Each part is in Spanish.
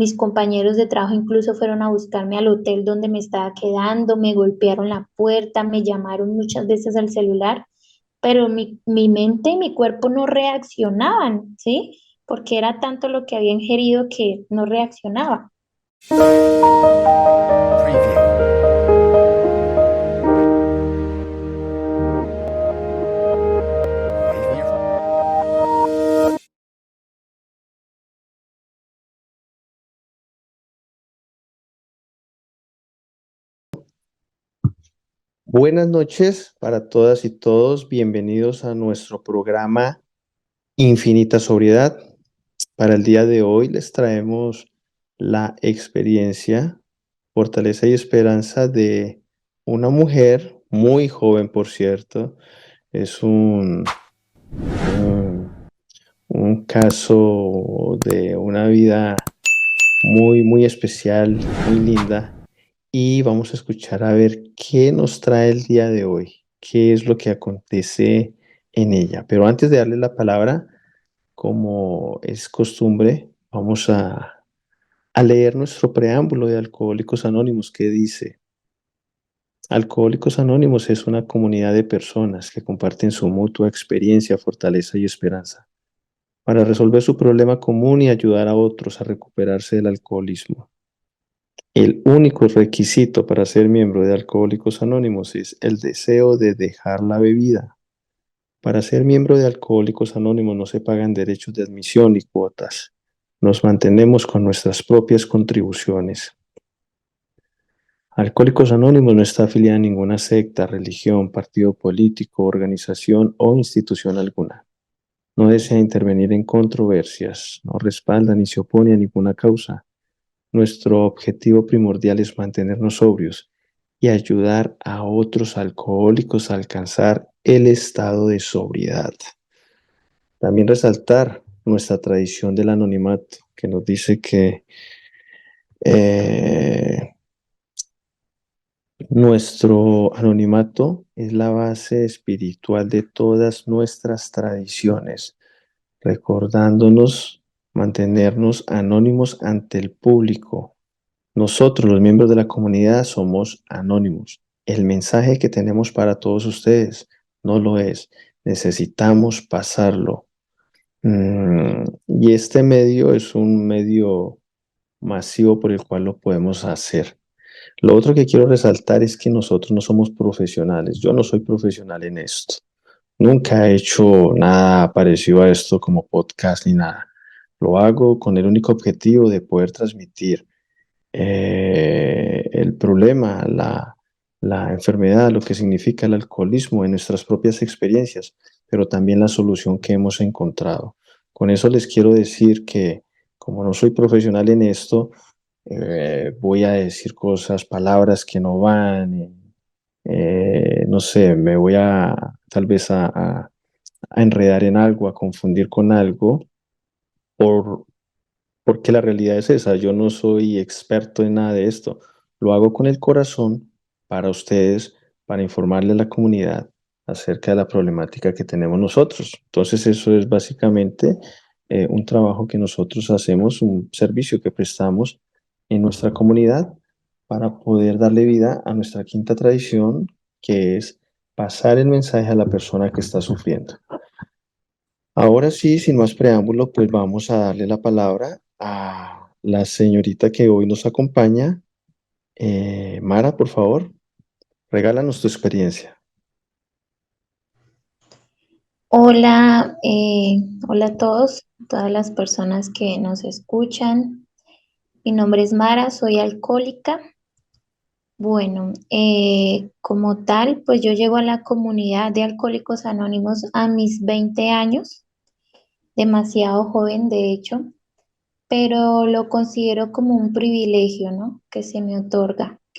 mis compañeros de trabajo incluso fueron a buscarme al hotel donde me estaba quedando, me golpearon la puerta, me llamaron muchas veces al celular, pero mi mente y mi cuerpo no reaccionaban, ¿sí? Porque era tanto lo que había ingerido que no reaccionaba. Preview. Behavior. Buenas noches para todas y todos. Bienvenidos a nuestro programa Infinita Sobriedad. Para el día de hoy les traemos la experiencia, fortaleza y esperanza de una mujer muy joven, por cierto. Es un caso de una vida muy especial, muy linda. Y vamos a escuchar a ver qué nos trae el día de hoy, qué es lo que acontece en ella. Pero antes de darle la palabra, como es costumbre, vamos a leer nuestro preámbulo de Alcohólicos Anónimos que dice: Alcohólicos Anónimos es una comunidad de personas que comparten su mutua experiencia, fortaleza y esperanza para resolver su problema común y ayudar a otros a recuperarse del alcoholismo. El único requisito para ser miembro de Alcohólicos Anónimos es el deseo de dejar la bebida. Para ser miembro de Alcohólicos Anónimos no se pagan derechos de admisión ni cuotas. Nos mantenemos con nuestras propias contribuciones. Alcohólicos Anónimos no está afiliada a ninguna secta, religión, partido político, organización o institución alguna. No desea intervenir en controversias, no respalda ni se opone a ninguna causa. Nuestro objetivo primordial es mantenernos sobrios y ayudar a otros alcohólicos a alcanzar el estado de sobriedad. También resaltar nuestra tradición del anonimato, que nos dice que eh, nuestro anonimato es la base espiritual de todas nuestras tradiciones, recordándonos mantenernos anónimos ante el público. Nosotros, los miembros de la comunidad, somos anónimos. El mensaje que tenemos para todos ustedes no lo es. Necesitamos pasarlo. Y este medio es un medio masivo por el cual lo podemos hacer. Lo otro que quiero resaltar es que nosotros no somos profesionales. Yo no soy profesional en esto. Nunca he hecho nada parecido a esto como podcast ni nada. Lo hago con el único objetivo de poder transmitir el problema, la enfermedad, lo que significa el alcoholismo en nuestras propias experiencias, pero también la solución que hemos encontrado. Con eso les quiero decir que como no soy profesional en esto, voy a decir cosas, palabras que no van, no sé, me voy a tal vez a enredar en algo, a confundir con algo, por, porque la realidad es esa, yo no soy experto en nada de esto. Lo hago con el corazón para ustedes, para informarle a la comunidad acerca de la problemática que tenemos nosotros. Entonces, eso es básicamente un trabajo que nosotros hacemos, un servicio que prestamos en nuestra comunidad para poder darle vida a nuestra quinta tradición, que es pasar el mensaje a la persona que está sufriendo. Ahora sí, sin más preámbulo, pues vamos a darle la palabra a la señorita que hoy nos acompaña. Mara, por favor, regálanos tu experiencia. Hola, hola a todos, todas las personas que nos escuchan. Mi nombre es Mara, soy alcohólica. Bueno, como tal, pues yo llego a la comunidad de Alcohólicos Anónimos a mis 20 años, demasiado joven de hecho, pero lo considero como un privilegio, ¿no? Que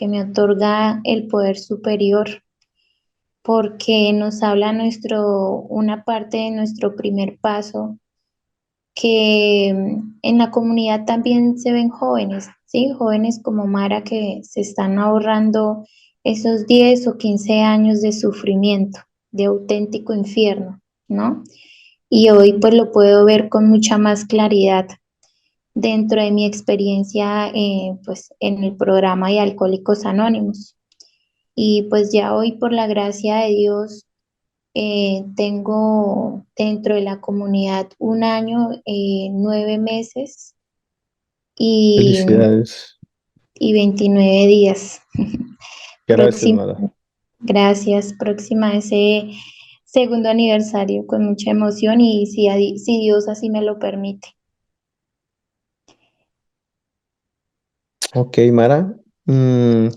me otorga el poder superior, porque nos habla una parte de nuestro primer paso, que en la comunidad también se ven jóvenes, ¿sí? Jóvenes como Mara que se están ahorrando esos 10 o 15 años de sufrimiento, de auténtico infierno, ¿no? Y hoy pues lo puedo ver con mucha más claridad. dentro de mi experiencia pues en el programa de Alcohólicos Anónimos. Y pues ya hoy, por la gracia de Dios, tengo dentro de la comunidad 1 año, 9 meses y, Felicidades. y 29 días. Gracias, Próxima, Mara. gracias, próxima a ese segundo aniversario con mucha emoción y si Dios así me lo permite. Ok, Mara. Mm,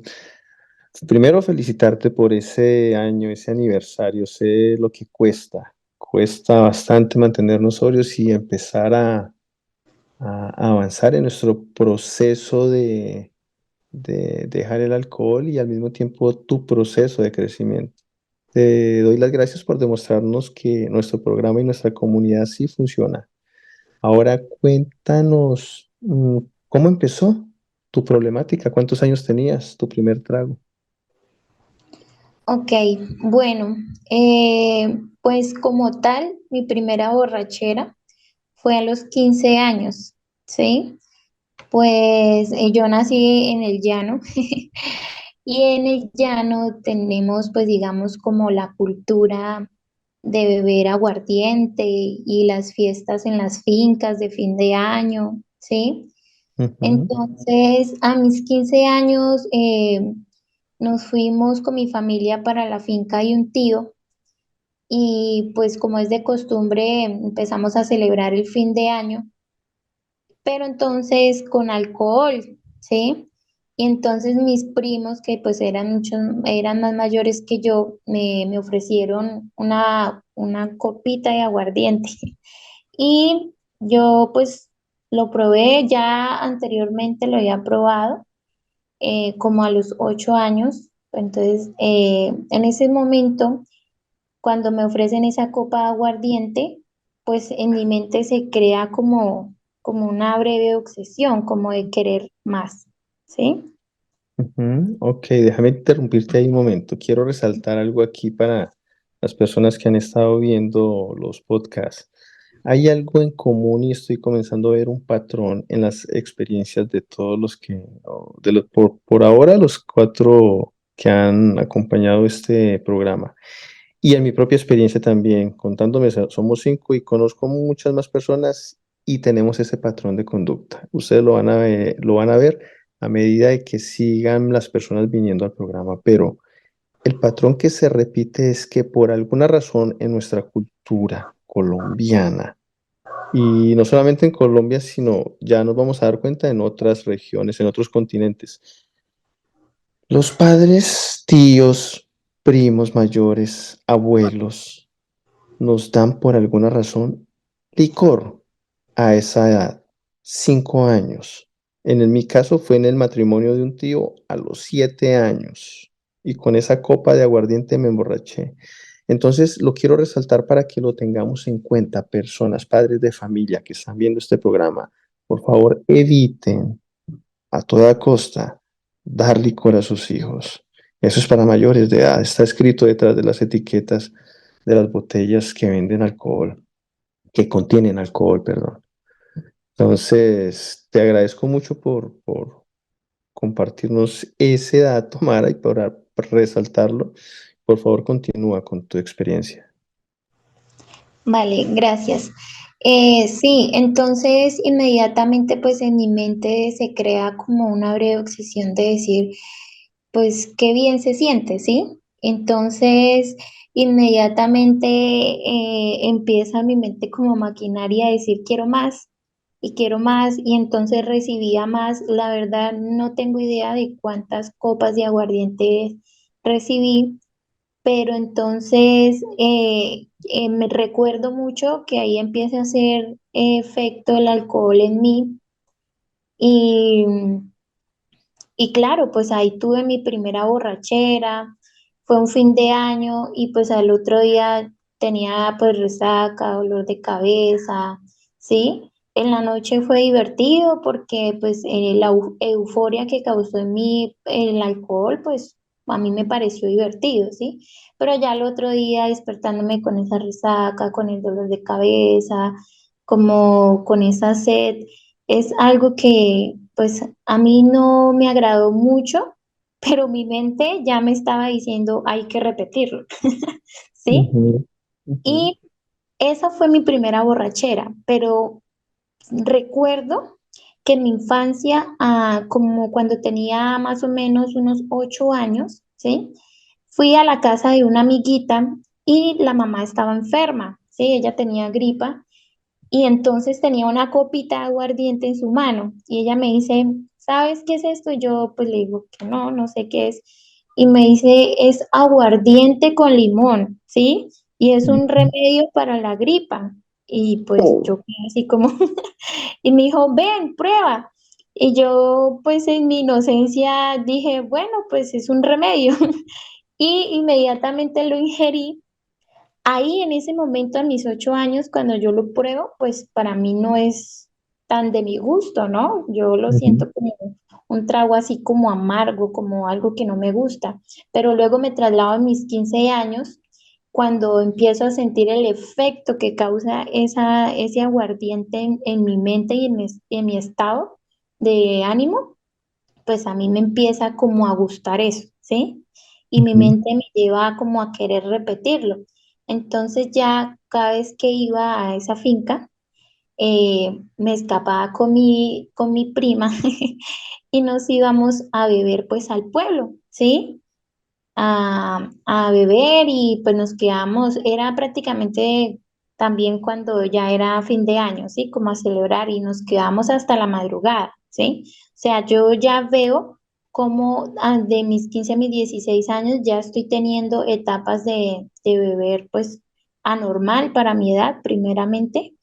Primero felicitarte por ese año, ese aniversario. Sé lo que cuesta. Cuesta bastante mantenernos sobrios y empezar a avanzar en nuestro proceso de dejar el alcohol y al mismo tiempo tu proceso de crecimiento. Te doy las gracias por demostrarnos que nuestro programa y nuestra comunidad sí funciona. Ahora cuéntanos, ¿cómo empezó tu problemática? ¿Cuántos años tenías tu primer trago? Ok, bueno, pues como tal, mi primera borrachera fue a los 15 años, ¿sí? Pues yo nací en el llano y en el llano tenemos pues digamos como la cultura de beber aguardiente y las fiestas en las fincas de fin de año, ¿sí? Ujú, Entonces a mis 15 años nos fuimos con mi familia para la finca de un tío y pues como es de costumbre empezamos a celebrar el fin de año pero entonces con alcohol, ¿sí? Y entonces mis primos, que pues eran más mayores que yo, me ofrecieron una copita de aguardiente. Y yo pues lo probé, ya anteriormente lo había probado, como a los 8 años. Entonces, en ese momento cuando me ofrecen esa copa de aguardiente, pues en mi mente se crea como una breve obsesión, como de querer más, ¿sí? ujú. Ok, déjame interrumpirte ahí un momento. Quiero resaltar algo aquí para las personas que han estado viendo los podcasts. Hay algo en común y estoy comenzando a ver un patrón en las experiencias de todos los por ahora, los cuatro que han acompañado este programa. Y en mi propia experiencia también, contándome, somos cinco y conozco muchas más personas y tenemos ese patrón de conducta. Ustedes lo van a ver a medida de que sigan las personas viniendo al programa, pero el patrón que se repite es que por alguna razón en nuestra cultura colombiana, y no solamente en Colombia, sino ya nos vamos a dar cuenta en otras regiones, en otros continentes, los padres, tíos, primos mayores, abuelos, nos dan por alguna razón licor a esa edad, 5 años. Mi caso fue en el matrimonio de un tío a los 7 años y con esa copa de aguardiente me emborraché. Entonces lo quiero resaltar para que lo tengamos en cuenta, personas, padres de familia que están viendo este programa. Por favor, eviten a toda costa dar licor a sus hijos. Eso es para mayores de edad. Está escrito detrás de las etiquetas de las botellas que venden alcohol, que contienen alcohol, perdón. Entonces, te agradezco mucho por compartirnos ese dato, Mara, y por resaltarlo. Por favor, continúa con tu experiencia. Vale, gracias. Sí, entonces inmediatamente pues en mi mente se crea como una breve obsesión de decir, pues qué bien se siente, ¿sí? Entonces inmediatamente empieza mi mente como maquinaria a decir quiero más y entonces recibía más. La verdad no tengo idea de cuántas copas de aguardiente recibí, pero entonces me recuerdo mucho que ahí empieza a hacer efecto el alcohol en mí y, y claro, pues ahí tuve mi primera borrachera, fue un fin de año y pues al otro día tenía pues resaca, dolor de cabeza, ¿sí? En la noche fue divertido porque pues la euforia que causó en mí el alcohol, pues a mí me pareció divertido, ¿sí? Pero ya el otro día despertándome con esa resaca, con el dolor de cabeza, como con esa sed. Es algo que pues a mí no me agradó mucho, pero mi mente ya me estaba diciendo hay que repetirlo, ¿sí? Ujú, ujú, Y esa fue mi primera borrachera, pero recuerdo que en mi infancia, como cuando tenía más o menos unos 8 años, ¿sí? Fui a la casa de una amiguita y la mamá estaba enferma, ¿sí? Ella tenía gripa y entonces tenía una copita de aguardiente en su mano y ella me dice, ¿sabes qué es esto? Y yo pues le digo que no, no sé qué es. Y me dice, es aguardiente con limón, ¿sí? Y es un ujú. remedio para la gripa. Y pues Oh, yo quedé así como, y me dijo, ven, prueba. Y yo pues en mi inocencia dije, bueno, pues es un remedio. Y inmediatamente lo ingerí. Ahí en ese momento, a mis 8 años, cuando yo lo pruebo, pues para mí no es tan de mi gusto, ¿no? Yo lo ujú, siento como un trago así como amargo, como algo que no me gusta. Pero luego me traslado a mis 15 años, cuando empiezo a sentir el efecto que causa ese aguardiente en mi mente y en mi estado de ánimo, pues a mí me empieza como a gustar eso, ¿sí? Y mi ujú, mente me lleva como a querer repetirlo. Entonces ya cada vez que iba a esa finca, me escapaba con mi prima y nos íbamos a beber pues al pueblo, ¿sí? A beber y pues nos quedamos, era prácticamente también cuando ya era fin de año, ¿sí? Como a celebrar y nos quedamos hasta la madrugada, ¿sí? O sea, yo ya veo como de mis 15 a mis 16 años ya estoy teniendo etapas de beber pues anormal para mi edad, primeramente,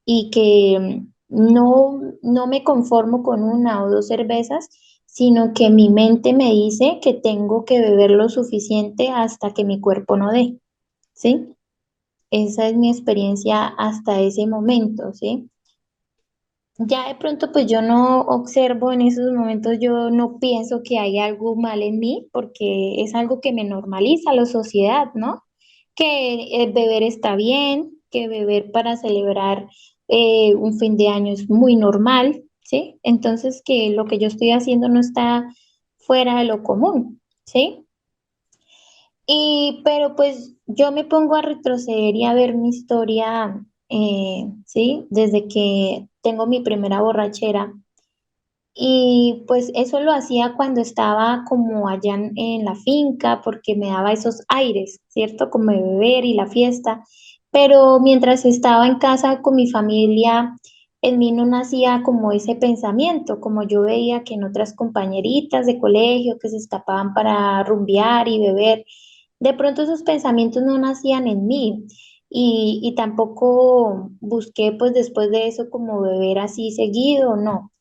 y que no me conformo con una o dos cervezas, sino que mi mente me dice que tengo que beber lo suficiente hasta que mi cuerpo no dé, ¿sí? Esa es mi experiencia hasta ese momento, ¿sí? Ya de pronto, pues yo no observo en esos momentos, yo no pienso que hay algo mal en mí, porque es algo que me normaliza la sociedad, ¿no? Que beber está bien, que beber para celebrar un fin de año es muy normal, ¿sí? Entonces, que lo que yo estoy haciendo no está fuera de lo común, ¿sí? Y, pero pues yo me pongo a retroceder y a ver mi historia, ¿sí? Desde que tengo mi primera borrachera. Y pues eso lo hacía cuando estaba como allá en la finca, porque me daba esos aires, ¿cierto? Como de beber y la fiesta. Pero mientras estaba en casa con mi familia, en mí no nacía como ese pensamiento, como yo veía que en otras compañeritas de colegio que se escapaban para rumbear y beber, de pronto esos pensamientos no nacían en mí. Y tampoco busqué pues después de eso como beber así seguido, no.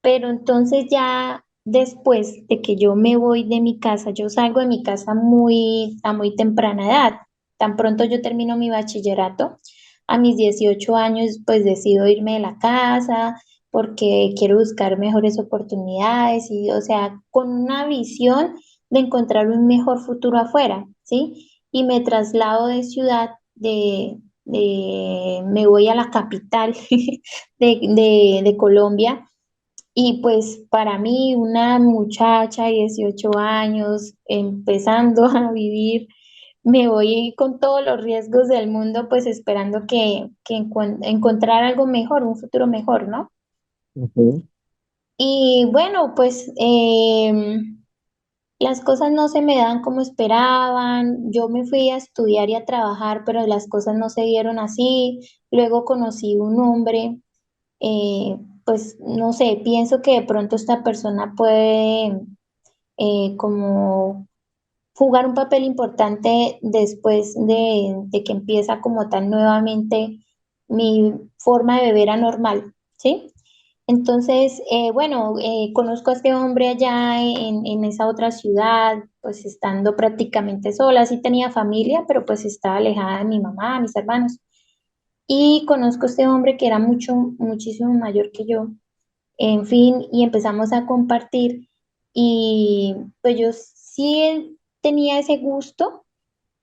Pero entonces ya después de que yo me voy de mi casa, yo salgo de mi casa a muy temprana edad. Tan pronto yo termino mi bachillerato, a mis 18 años pues decido irme de la casa porque quiero buscar mejores oportunidades y o sea, con una visión de encontrar un mejor futuro afuera, ¿sí? Y me traslado de ciudad, me voy a la capital de Colombia y pues para mí, una muchacha de 18 años, empezando a vivir, me voy con todos los riesgos del mundo, pues esperando que encontrar algo mejor, un futuro mejor, ¿no? ujú, Y bueno, pues las cosas no se me dan como esperaban. Yo me fui a estudiar y a trabajar, pero las cosas no se dieron así. Luego conocí un hombre, pues no sé, pienso que de pronto esta persona puede como jugar un papel importante después de que empieza como tal nuevamente mi forma de beber anormal, ¿sí? Entonces, bueno, conozco a este hombre allá en esa otra ciudad, pues estando prácticamente sola, sí tenía familia, pero pues estaba alejada de mi mamá, mis hermanos. Y conozco a este hombre que era muchísimo mayor que yo, en fin, y empezamos a compartir y pues yo sí tenía ese gusto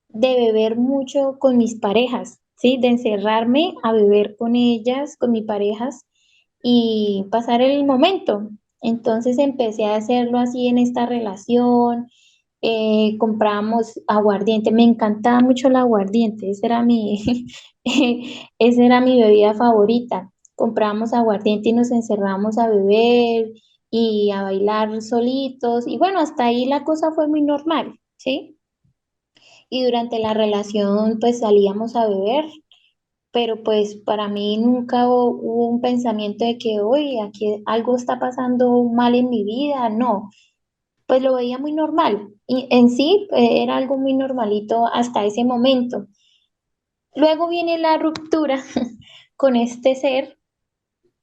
de beber mucho con mis parejas, ¿sí? De encerrarme a beber con ellas, con mis parejas y pasar el momento. Entonces empecé a hacerlo así en esta relación. Comprábamos aguardiente, me encantaba mucho el aguardiente, ese era esa era mi bebida favorita. Comprábamos aguardiente y nos encerrábamos a beber y a bailar solitos, y bueno, hasta ahí la cosa fue muy normal, ¿sí? Y durante la relación pues salíamos a beber, pero pues para mí nunca hubo un pensamiento de que, oye, aquí algo está pasando mal en mi vida, no, pues lo veía muy normal y en sí era algo muy normalito hasta ese momento. Luego viene la ruptura con este ser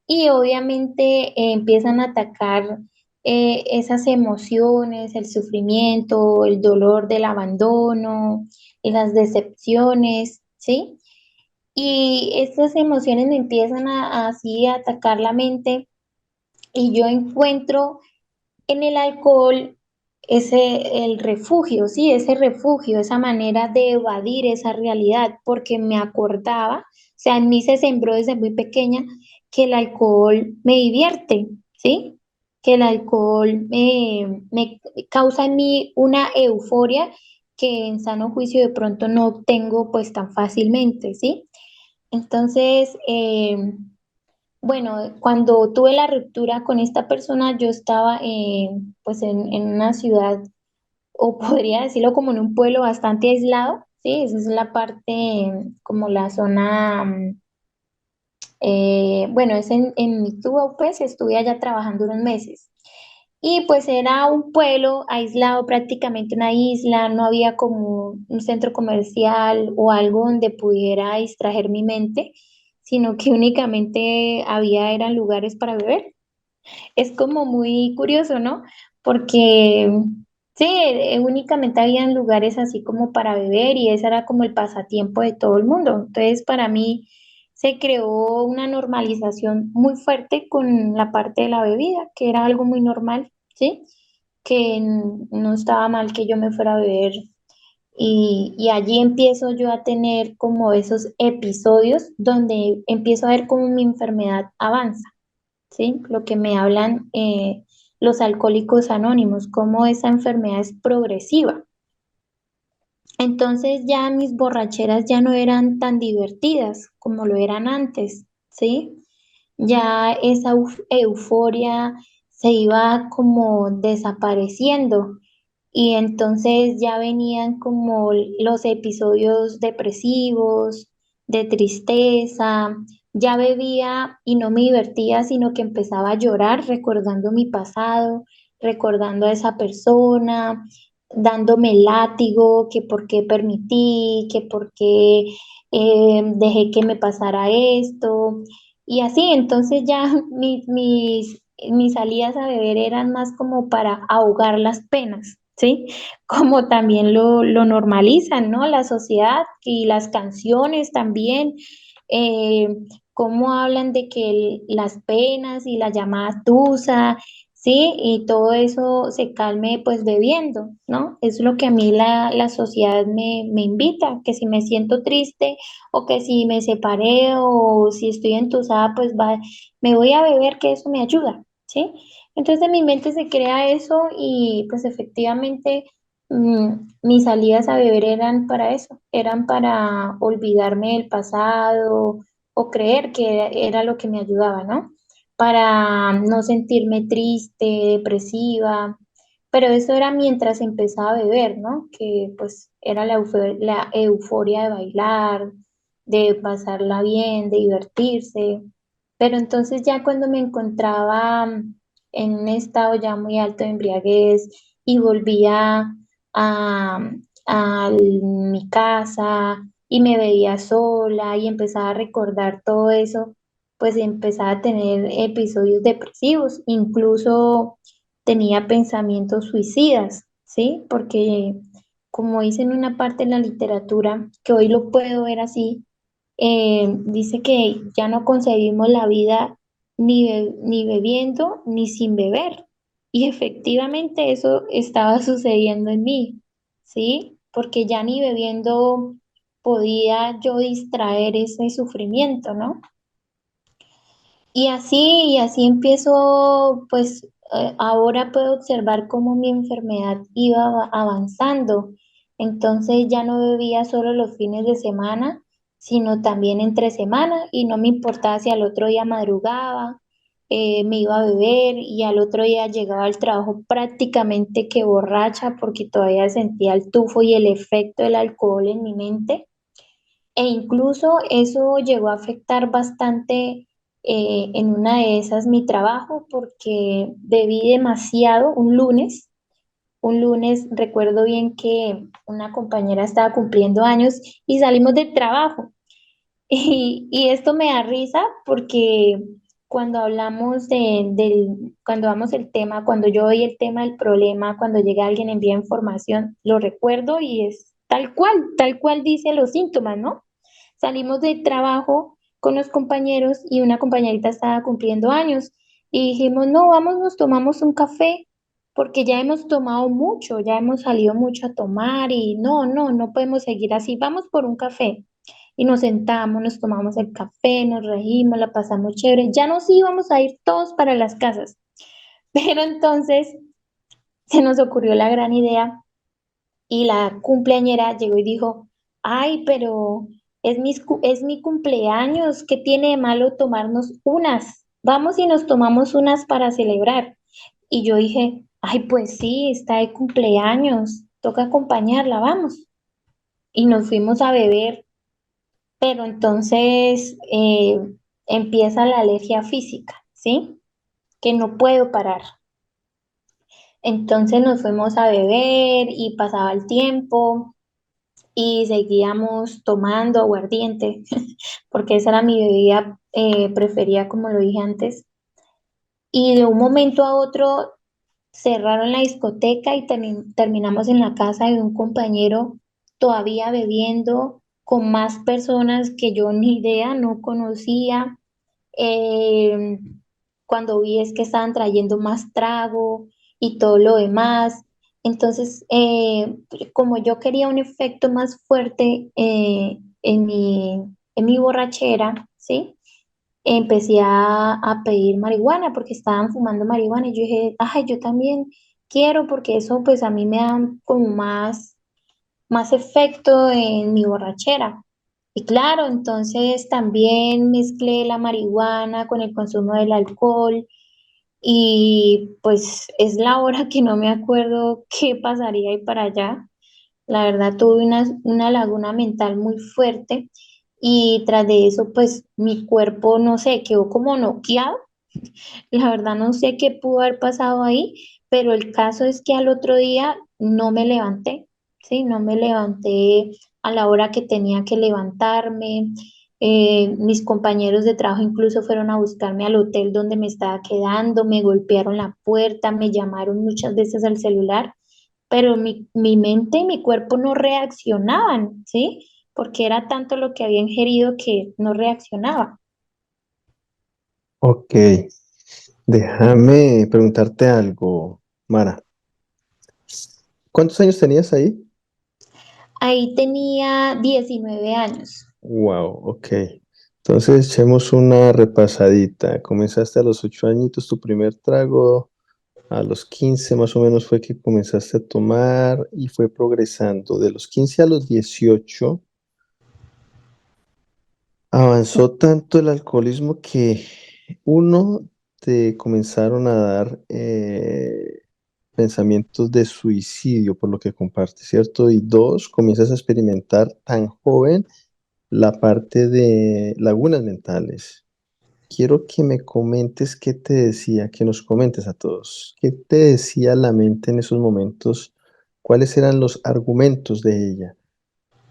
y obviamente empiezan a atacar esas emociones, el sufrimiento, el dolor del abandono, las decepciones, ¿sí? Y estas emociones me empiezan así a atacar la mente y yo encuentro en el alcohol el refugio, sí, ese refugio, esa manera de evadir esa realidad, porque me acordaba, o sea, en mí se sembró desde muy pequeña que el alcohol me divierte, ¿sí? Que el alcohol me causa en mí una euforia que en sano juicio de pronto no obtengo pues tan fácilmente, ¿sí? Entonces, bueno, cuando tuve la ruptura con esta persona, yo estaba pues en una ciudad, o podría decirlo como en un pueblo bastante aislado, ¿sí? Esa es la parte, como la zona, bueno, es en Mituba, pues estuve allá trabajando unos meses. Y pues era un pueblo aislado, prácticamente una isla, no había como un centro comercial o algo donde pudiera distraer mi mente, sino que únicamente eran lugares para beber. Es como muy curioso, ¿no? Porque sí, únicamente habían lugares así como para beber y ese era como el pasatiempo de todo el mundo. Entonces, para mí se creó una normalización muy fuerte con la parte de la bebida, que era algo muy normal, ¿sí? Que no estaba mal que yo me fuera a beber. Y allí empiezo yo a tener como esos episodios donde empiezo a ver cómo mi enfermedad avanza. ¿Sí? Lo que me hablan los alcohólicos anónimos, cómo esa enfermedad es progresiva. Entonces ya mis borracheras ya no eran tan divertidas como lo eran antes, ¿sí? Ya esa euforia se iba como desapareciendo y entonces ya venían como los episodios depresivos, de tristeza, ya bebía y no me divertía, sino que empezaba a llorar recordando mi pasado, recordando a esa persona, dándome látigo, que por qué permití, que por qué dejé que me pasara esto. Y así, entonces ya mis salidas a beber eran más como para ahogar las penas, ¿sí? Como también lo normalizan, ¿no? La sociedad y las canciones también, eh, cómo hablan de que las penas y la llamada tusa, ¿sí? Y todo eso se calme pues bebiendo, ¿no? Es lo que a mí la sociedad me invita, que si me siento triste o que si me separé o si estoy entusada, pues me voy a beber, que eso me ayuda, ¿sí? Entonces en mi mente se crea eso y pues efectivamente mis salidas a beber eran para eso, eran para olvidarme del pasado o creer que era lo que me ayudaba, ¿no? Para no sentirme triste, depresiva, pero eso era mientras empezaba a beber, ¿no? Que pues era la euforia de bailar, de pasarla bien, de divertirse. Pero entonces ya cuando me encontraba en un estado ya muy alto de embriaguez y volvía a, a mi casa y me veía sola y empezaba a recordar todo eso, pues empezaba a tener episodios depresivos, incluso tenía pensamientos suicidas, ¿sí? Porque como dice en una parte de la literatura, que hoy lo puedo ver así, dice que ya no concebimos la vida ni bebiendo ni sin beber. Y efectivamente eso estaba sucediendo en mí, ¿sí? Porque ya ni bebiendo podía yo distraer ese sufrimiento, ¿no? y así empiezo, pues ahora puedo observar cómo mi enfermedad iba avanzando. Entonces ya no bebía solo los fines de semana, sino también entre semana y no me importaba si al otro día madrugaba, me iba a beber y al otro día llegaba al trabajo prácticamente que borracha porque todavía sentía el tufo y el efecto del alcohol en mi mente. E incluso eso llegó a afectar bastante en una de esas mi trabajo porque bebí demasiado un lunes recuerdo bien que una compañera estaba cumpliendo años y salimos del trabajo. Y esto me da risa porque cuando hablamos cuando damos el tema, cuando yo doy el tema del problema, cuando llega alguien envía información, lo recuerdo y es tal cual dice los síntomas, ¿no? Salimos del trabajo con los compañeros y una compañerita estaba cumpliendo años y dijimos, no, vamos, nos tomamos un café porque ya hemos tomado mucho, ya hemos salido mucho a tomar y no podemos seguir así, vamos por un café. Y nos sentamos, nos tomamos el café, nos reímos, la pasamos chévere, ya nos íbamos a ir todos para las casas. Pero entonces se nos ocurrió la gran idea y la cumpleañera llegó y dijo, ay, pero es mi cumpleaños, ¿qué tiene de malo tomarnos unas? Vamos y nos tomamos unas para celebrar. Y yo dije, ay, pues sí, está de cumpleaños, toca acompañarla, vamos. Y nos fuimos a beber, pero entonces empieza la alergia física, ¿sí? Que no puedo parar. Entonces nos fuimos a beber y pasaba el tiempo y seguíamos tomando aguardiente, porque esa era mi bebida preferida, como lo dije antes. Y de un momento a otro cerraron la discoteca y terminamos en la casa de un compañero todavía bebiendo con más personas que yo ni idea, no conocía. Eh, Cuando vi es que estaban trayendo más trago y todo lo demás. Entonces, como yo quería un efecto más fuerte en mi borrachera, ¿sí? Empecé a pedir marihuana porque estaban fumando marihuana y yo dije, ay, yo también quiero porque eso pues a mí me da como más efecto en mi borrachera. Y claro, entonces también mezclé la marihuana con el consumo del alcohol y pues es la hora que no me acuerdo qué pasaría ahí para allá. La verdad tuve una laguna mental muy fuerte y tras de eso pues mi cuerpo, no sé, quedó como noqueado. La verdad no sé qué pudo haber pasado ahí, pero el caso es que al otro día no me levanté, ¿sí? No me levanté a la hora que tenía que levantarme. Mis compañeros de trabajo incluso fueron a buscarme al hotel donde me estaba quedando, me golpearon la puerta, me llamaron muchas veces al celular, pero mi mente y mi cuerpo no reaccionaban, ¿sí? Porque era tanto lo que había ingerido que no reaccionaba. Ok, déjame preguntarte algo, Mara. ¿Cuántos años tenías ahí? Ahí tenía 19 años. Wow, ok. Entonces echemos una repasadita. Comenzaste a los 8 añitos tu primer trago, a los 15 más o menos fue que comenzaste a tomar y fue progresando. De los 15 a los 18 avanzó tanto el alcoholismo que uno, te comenzaron a dar pensamientos de suicidio por lo que compartes, ¿cierto? Y dos, comienzas a experimentar tan joven la parte de lagunas mentales. Quiero que me comentes qué te decía, que nos comentes a todos, qué te decía la mente en esos momentos, cuáles eran los argumentos de ella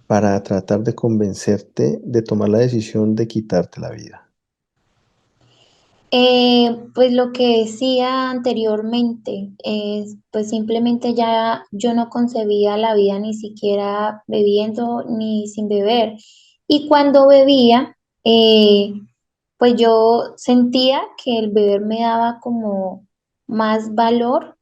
para tratar de convencerte de tomar la decisión de quitarte la vida. Pues lo que decía anteriormente, pues simplemente ya yo no concebía la vida ni siquiera bebiendo ni sin beber. Y cuando bebía, pues yo sentía que el beber me daba como más valor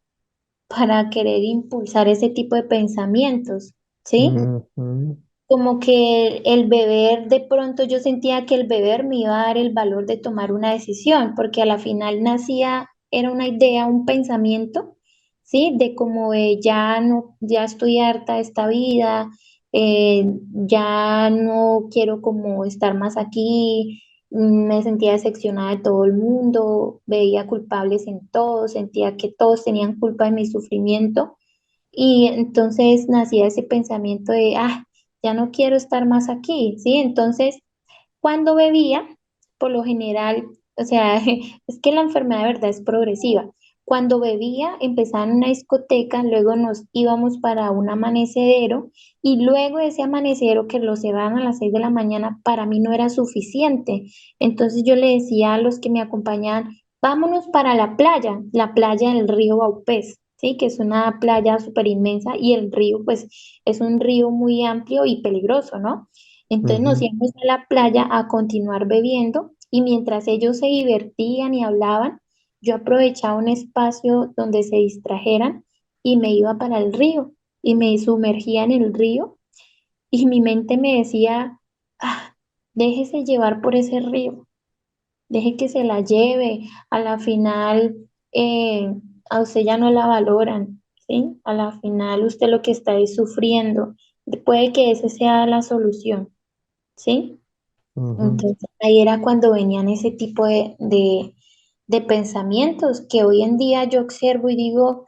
para querer impulsar ese tipo de pensamientos, ¿sí? Ujú. como que el beber, de pronto yo sentía que el beber me iba a dar el valor de tomar una decisión, porque a la final nacía, era una idea, un pensamiento, ¿sí? De como ya no, ya estoy harta de esta vida, ya no quiero como estar más aquí, me sentía decepcionada de todo el mundo, veía culpables en todos, sentía que todos tenían culpa de mi sufrimiento. Y entonces nacía ese pensamiento de, ya no quiero estar más aquí, ¿sí? Entonces, cuando bebía, por lo general, o sea, es que la enfermedad de verdad es progresiva. Cuando bebía, empezaba en una discoteca, luego nos íbamos para un amanecedero y luego de ese amanecedero que lo cerraban a las 6 de la mañana, para mí no era suficiente. Entonces yo le decía a los que me acompañaban, vámonos para la playa del río Baupés, ¿sí? Que es una playa súper inmensa y el río, pues, es un río muy amplio y peligroso, ¿no? Entonces nos Ujú. íbamos a la playa a continuar bebiendo y mientras ellos se divertían y hablaban, yo aprovechaba un espacio donde se distrajeran y me iba para el río y me sumergía en el río y mi mente me decía, déjese llevar por ese río, deje que se la lleve, a la final a usted ya no la valoran, ¿sí? A la final usted lo que está es sufriendo, puede que esa sea la solución, ¿sí? Ujú. Entonces ahí era cuando venían ese tipo de pensamientos que hoy en día yo observo y digo, o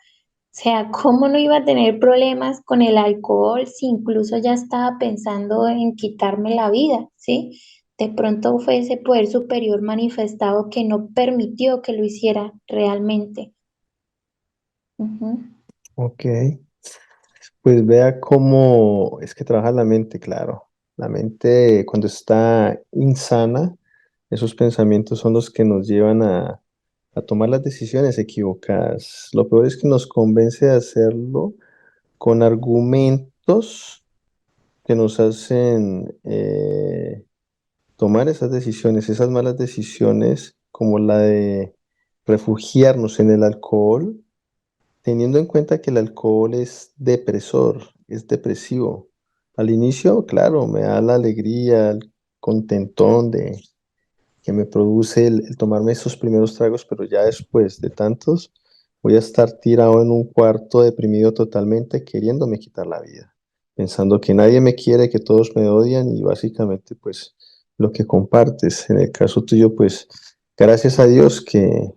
sea, ¿cómo no iba a tener problemas con el alcohol si incluso ya estaba pensando en quitarme la vida, ¿sí? De pronto fue ese poder superior manifestado que no permitió que lo hiciera realmente. Ujú. Ok, pues vea cómo es que trabaja la mente, claro. La mente cuando está insana, esos pensamientos son los que nos llevan a tomar las decisiones equivocadas. Lo peor es que nos convence de hacerlo con argumentos que nos hacen tomar esas decisiones, esas malas decisiones, como la de refugiarnos en el alcohol, teniendo en cuenta que el alcohol es depresor, es depresivo. Al inicio, claro, me da la alegría, el contentón de que me produce el tomarme esos primeros tragos, pero ya después de tantos, voy a estar tirado en un cuarto deprimido totalmente, queriéndome quitar la vida, pensando que nadie me quiere, que todos me odian y básicamente pues lo que compartes. En el caso tuyo, pues gracias a Dios que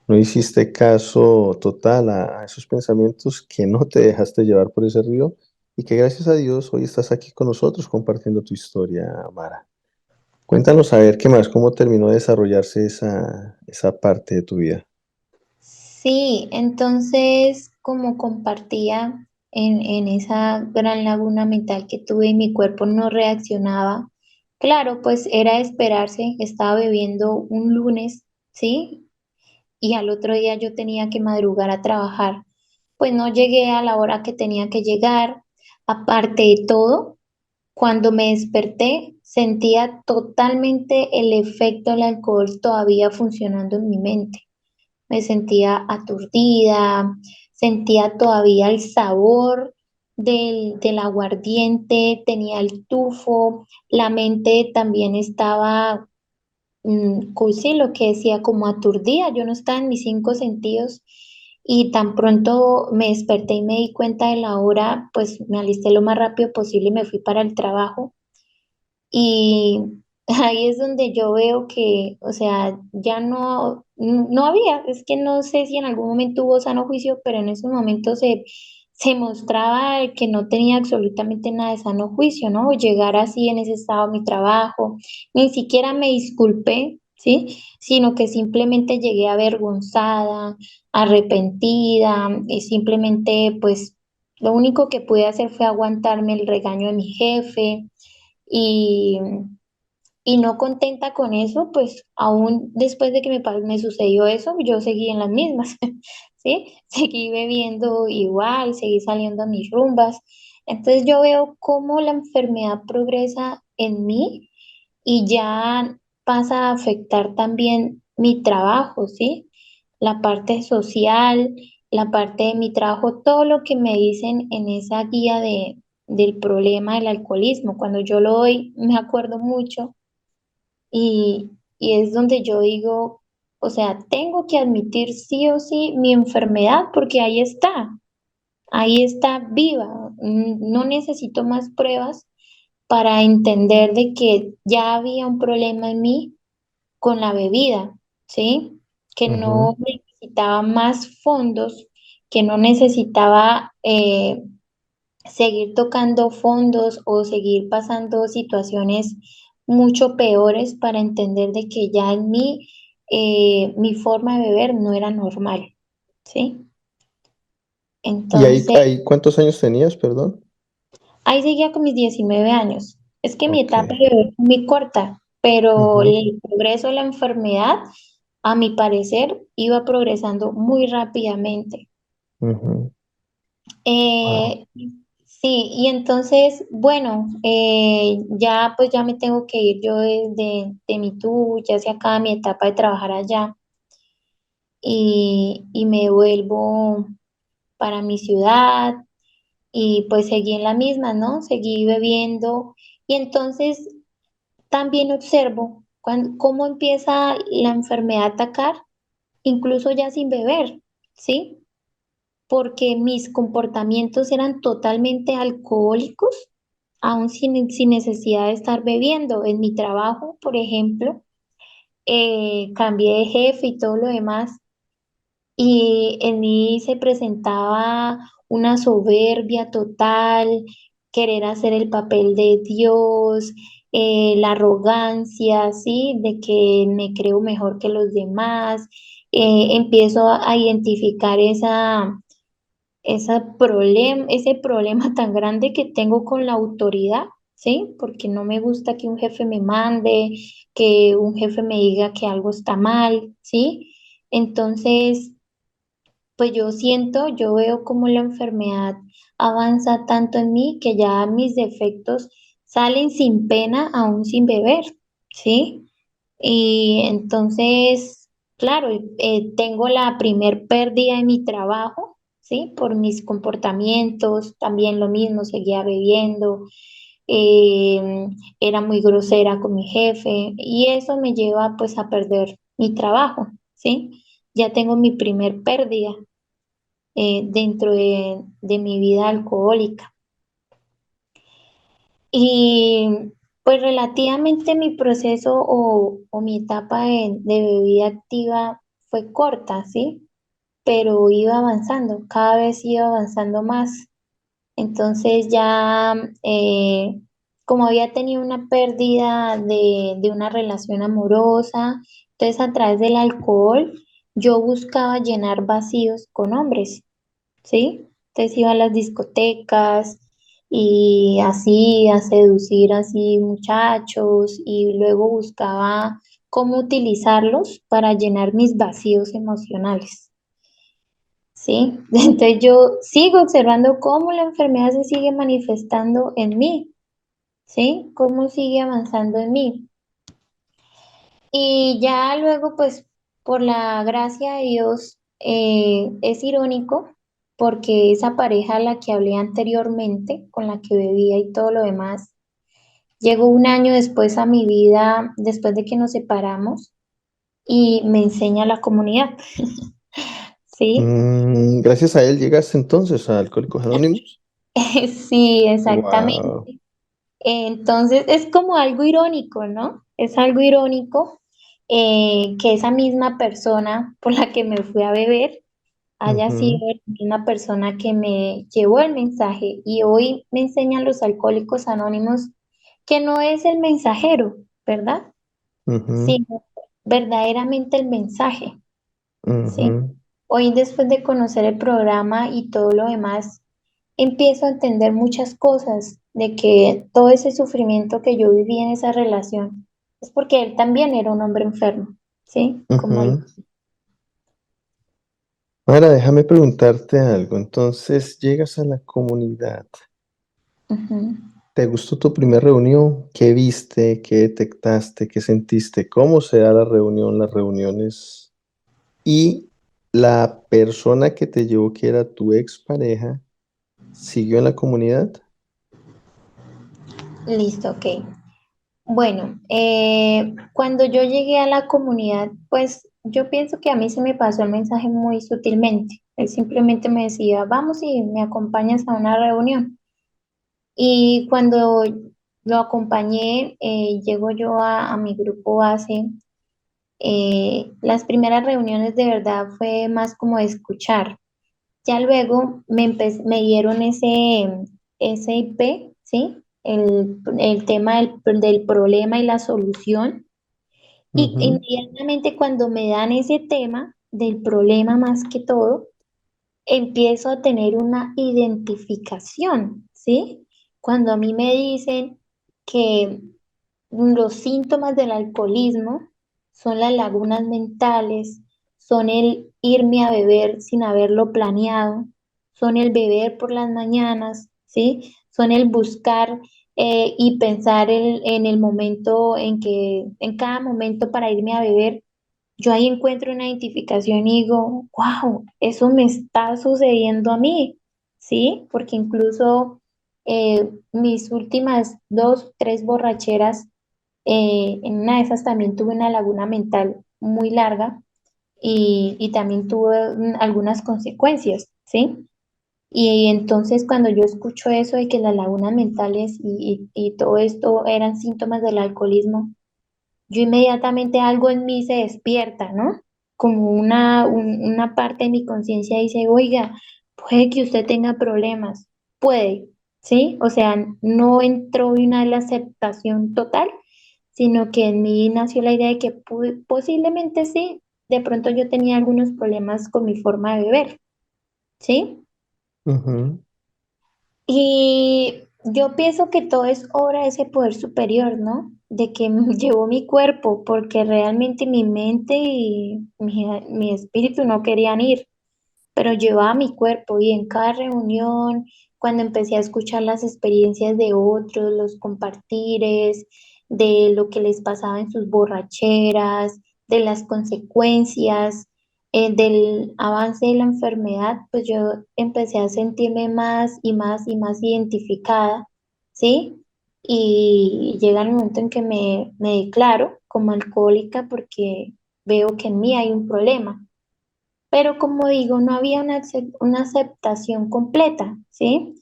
no hiciste caso total a esos pensamientos, que no te dejaste llevar por ese río y que gracias a Dios hoy estás aquí con nosotros compartiendo tu historia, Mara. Cuéntanos a ver qué más, cómo terminó de desarrollarse esa parte de tu vida. Sí, entonces como compartía en esa gran laguna mental que tuve y mi cuerpo no reaccionaba, claro, pues era de esperarse, estaba bebiendo un lunes, ¿sí? Y al otro día yo tenía que madrugar a trabajar. Pues no llegué a la hora que tenía que llegar. Aparte de todo, cuando me desperté, sentía totalmente el efecto del alcohol todavía funcionando en mi mente. Me sentía aturdida, sentía todavía el sabor del aguardiente, tenía el tufo, la mente también estaba, sí, lo que decía, como aturdida, yo no estaba en mis cinco sentidos y tan pronto me desperté y me di cuenta de la hora, pues me alisté lo más rápido posible y me fui para el trabajo. Y ahí es donde yo veo que, o sea, ya no había, es que no sé si en algún momento hubo sano juicio, pero en esos momentos se mostraba que no tenía absolutamente nada de sano juicio, ¿no? Llegar así en ese estado a mi trabajo, ni siquiera me disculpé, ¿sí? Sino que simplemente llegué avergonzada, arrepentida, y simplemente, pues, lo único que pude hacer fue aguantarme el regaño de mi jefe y, y no contenta con eso, pues aún después de que me sucedió eso, yo seguí en las mismas, ¿sí? Seguí bebiendo igual, seguí saliendo a mis rumbas. Entonces yo veo cómo la enfermedad progresa en mí y ya pasa a afectar también mi trabajo, ¿sí? La parte social, la parte de mi trabajo, todo lo que me dicen en esa guía del problema del alcoholismo. Cuando yo lo doy, me acuerdo mucho y, y es donde yo digo, o sea, tengo que admitir sí o sí mi enfermedad porque ahí está viva. No necesito más pruebas para entender de que ya había un problema en mí con la bebida, ¿sí? Que no ujú. necesitaba más fondos, que no necesitaba seguir tocando fondos o seguir pasando situaciones mucho peores para entender de que ya en mí mi forma de beber no era normal, ¿sí? ¿Y ahí, Entonces, ahí cuántos años tenías, perdón? ahí seguía con mis 19 años. Es que mi Ok. etapa de bebé fue muy corta, pero Ujú, el progreso de la enfermedad, a mi parecer, iba progresando muy rápidamente. ujú. Wow. Eh, sí, y entonces, bueno, ya pues ya me tengo que ir yo de mi tour, ya se acaba mi etapa de trabajar allá y me vuelvo para mi ciudad y pues seguí en la misma, ¿no? Seguí bebiendo y entonces también observo cómo empieza la enfermedad a atacar, incluso ya sin beber, ¿sí? Porque mis comportamientos eran totalmente alcohólicos, aún sin necesidad de estar bebiendo. En mi trabajo, por ejemplo, cambié de jefe y todo lo demás, y en mí se presentaba una soberbia total, querer hacer el papel de Dios, la arrogancia, ¿sí? De que me creo mejor que los demás. Empiezo a identificar ese problema tan grande que tengo con la autoridad, ¿sí? Porque no me gusta que un jefe me mande, que un jefe me diga que algo está mal, ¿sí? Entonces, pues yo veo como la enfermedad avanza tanto en mí que ya mis defectos salen sin pena, aún sin beber, ¿sí? Y entonces, claro, tengo la primer pérdida de mi trabajo, ¿sí? Por mis comportamientos, también lo mismo, seguía bebiendo, eh, era muy grosera con mi jefe y eso me lleva pues a perder mi trabajo, ¿sí? Ya tengo mi primer pérdida dentro de mi vida alcohólica. Y pues relativamente mi proceso o mi etapa de bebida activa fue corta, ¿sí? Pero iba avanzando, cada vez iba avanzando más. Entonces ya, como había tenido una pérdida de una relación amorosa, entonces a través del alcohol yo buscaba llenar vacíos con hombres. ¿Sí? Entonces iba a las discotecas y así a seducir así muchachos y luego buscaba cómo utilizarlos para llenar mis vacíos emocionales. ¿Sí? Entonces yo sigo observando cómo la enfermedad se sigue manifestando en mí, ¿sí? Cómo sigue avanzando en mí. Y ya luego, pues, por la gracia de Dios, es irónico porque esa pareja a la que hablé anteriormente, con la que bebía y todo lo demás, llegó un año después a mi vida, después de que nos separamos, y me enseña la comunidad, ¿sí? Gracias a él llegaste entonces a Alcohólicos Anónimos. Sí, exactamente. Wow. Entonces es como algo irónico, ¿no? Es algo irónico que esa misma persona por la que me fui a beber haya sido Ujú, la misma persona que me llevó el mensaje y hoy me enseñan los alcohólicos anónimos que no es el mensajero, ¿verdad? ujú, Sino verdaderamente el mensaje, ¿sí? ujú, Hoy después de conocer el programa y todo lo demás, empiezo a entender muchas cosas de que todo ese sufrimiento que yo viví en esa relación es porque él también era un hombre enfermo, ¿sí? Como yo. ujú. Ahora déjame preguntarte algo. Entonces, llegas a la comunidad. Ujú. ¿Te gustó tu primera reunión? ¿Qué viste? ¿Qué detectaste? ¿Qué sentiste? ¿Cómo se da la reunión, las reuniones? Y la persona que te llevó, que era tu expareja, ¿siguió en la comunidad? Listo, ok. Bueno, cuando yo llegué a la comunidad, pues yo pienso que a mí se me pasó el mensaje muy sutilmente. Él simplemente me decía, vamos y me acompañas a una reunión. Y cuando lo acompañé, llego yo a mi grupo base. Las primeras reuniones de verdad fue más como escuchar. Ya luego me dieron ese IP, ¿sí? El tema del problema y la solución. Y Ujú, inmediatamente cuando me dan ese tema del problema más que todo, empiezo a tener una identificación, ¿sí? Cuando a mí me dicen que los síntomas del alcoholismo son las lagunas mentales, son el irme a beber sin haberlo planeado, son el beber por las mañanas, ¿sí? Son el buscar y pensar en el momento en cada momento para irme a beber. Yo ahí encuentro una identificación y digo, wow, eso me está sucediendo a mí, ¿sí? Porque incluso mis últimas dos, tres borracheras, en una de esas también tuve una laguna mental muy larga y también tuve algunas consecuencias, ¿sí? Y entonces cuando yo escucho eso de que las lagunas mentales y todo esto eran síntomas del alcoholismo, yo inmediatamente algo en mí se despierta, ¿no? Como una parte de mi conciencia dice, oiga, puede que usted tenga problemas, puede, ¿sí? O sea, no entró una la aceptación total, sino que en mí nació la idea de que posiblemente sí, de pronto yo tenía algunos problemas con mi forma de beber, ¿sí? ujú, Y yo pienso que todo es obra de ese poder superior, ¿no? De que me llevó mi cuerpo, porque realmente mi mente y mi espíritu no querían ir, pero llevaba mi cuerpo y en cada reunión, cuando empecé a escuchar las experiencias de otros, los compartires, de lo que les pasaba en sus borracheras, de las consecuencias, del avance de la enfermedad, pues yo empecé a sentirme más y más y más identificada, ¿sí? Y llega el momento en que me declaro como alcohólica porque veo que en mí hay un problema. Pero como digo, no había una aceptación completa, ¿sí?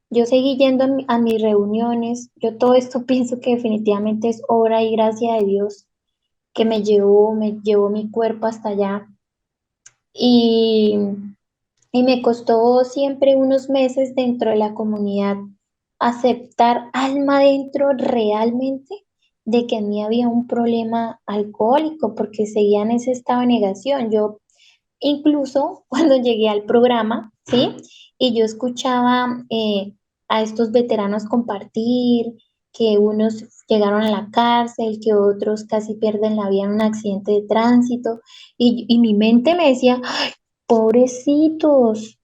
Yo seguí yendo a mis reuniones, yo todo esto pienso que definitivamente es obra y gracia de Dios que me llevó mi cuerpo hasta allá y, y me costó siempre unos meses dentro de la comunidad aceptar alma adentro realmente de que en mí había un problema alcohólico porque seguía en ese estado de negación. Yo incluso cuando llegué al programa, ¿sí? Y yo escuchaba a estos veteranos compartir que unos llegaron a la cárcel, que otros casi pierden la vida en un accidente de tránsito, y mi mente me decía, pobrecitos,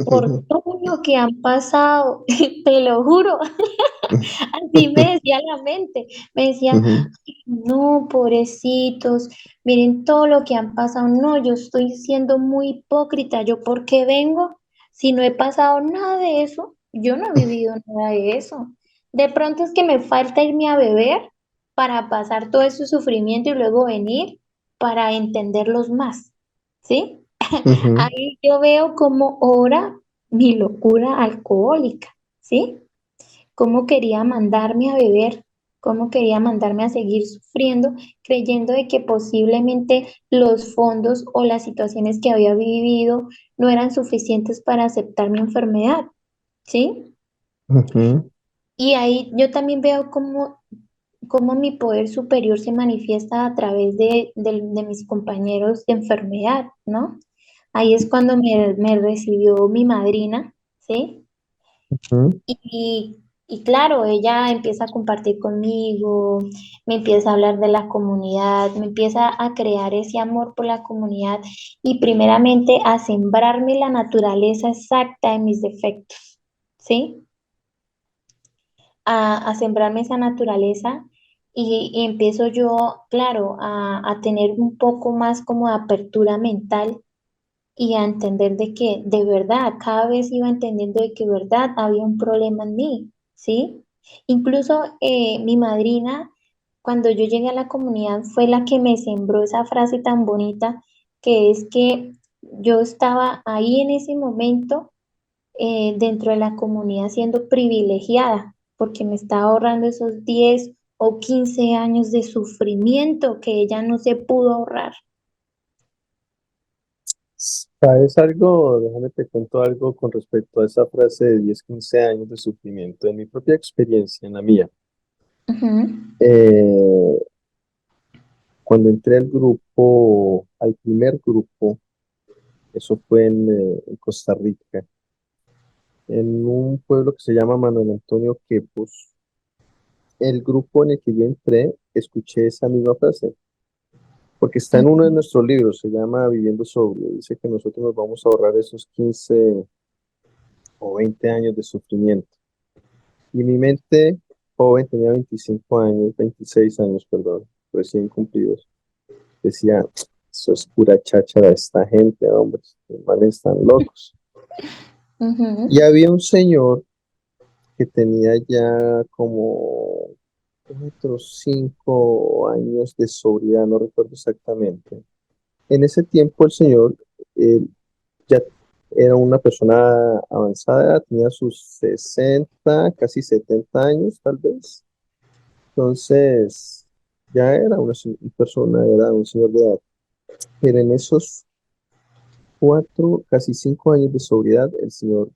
por todo lo que han pasado, te lo juro, así me decía la mente, me decía, ujú, no, pobrecitos, miren todo lo que han pasado. No, yo estoy siendo muy hipócrita. ¿Yo por qué vengo? Si no he pasado nada de eso, yo no he vivido nada de eso. De pronto es que me falta irme a beber para pasar todo ese sufrimiento y luego venir para entenderlos más. ¿Sí? ujú, Ahí yo veo cómo ora mi locura alcohólica. ¿Sí? Cómo quería mandarme a beber, cómo quería mandarme a seguir sufriendo, creyendo de que posiblemente los fondos o las situaciones que había vivido no eran suficientes para aceptar mi enfermedad, ¿sí? ujú, Y ahí yo también veo cómo mi poder superior se manifiesta a través de mis compañeros de enfermedad, ¿no? Ahí es cuando me recibió mi madrina, ¿sí? ujú, Y claro, ella empieza a compartir conmigo, me empieza a hablar de la comunidad, me empieza a crear ese amor por la comunidad y primeramente a sembrarme la naturaleza exacta de mis defectos, ¿sí? A sembrarme esa naturaleza y empiezo yo, claro, a tener un poco más como de apertura mental y a entender de que de verdad, cada vez iba entendiendo de que verdad había un problema en mí, ¿sí? Incluso mi madrina, cuando yo llegué a la comunidad, fue la que me sembró esa frase tan bonita, que es que yo estaba ahí en ese momento dentro de la comunidad siendo privilegiada, porque me estaba ahorrando esos 10 o 15 años de sufrimiento que ella no se pudo ahorrar. ¿Sabes algo? Déjame te cuento algo con respecto a esa frase de 10 15 años de sufrimiento. En mi propia experiencia, en la mía, Ujú, eh, cuando entré al grupo, al primer grupo, eso fue en Costa Rica, en un pueblo que se llama Manuel Antonio Quepos, el grupo en el que yo entré, escuché esa misma frase, porque está en uno de ujú, nuestros libros, se llama Viviendo Sobrio. Dice que nosotros nos vamos a ahorrar esos 15 o 20 años de sufrimiento. Y mi mente joven, tenía 25 años, 26 años, perdón, recién cumplidos, decía, eso es pura cháchara de esta gente, hombre, los manes están locos. Y ujú, había un señor que tenía ya como 4 o 5 años de sobriedad, no recuerdo exactamente. En ese tiempo el señor ya era una persona avanzada, de edad, tenía sus 60 casi 70 años tal vez. Entonces, ya era una persona, era un señor de edad. Pero en esos 4, casi 5 años de sobriedad, el señor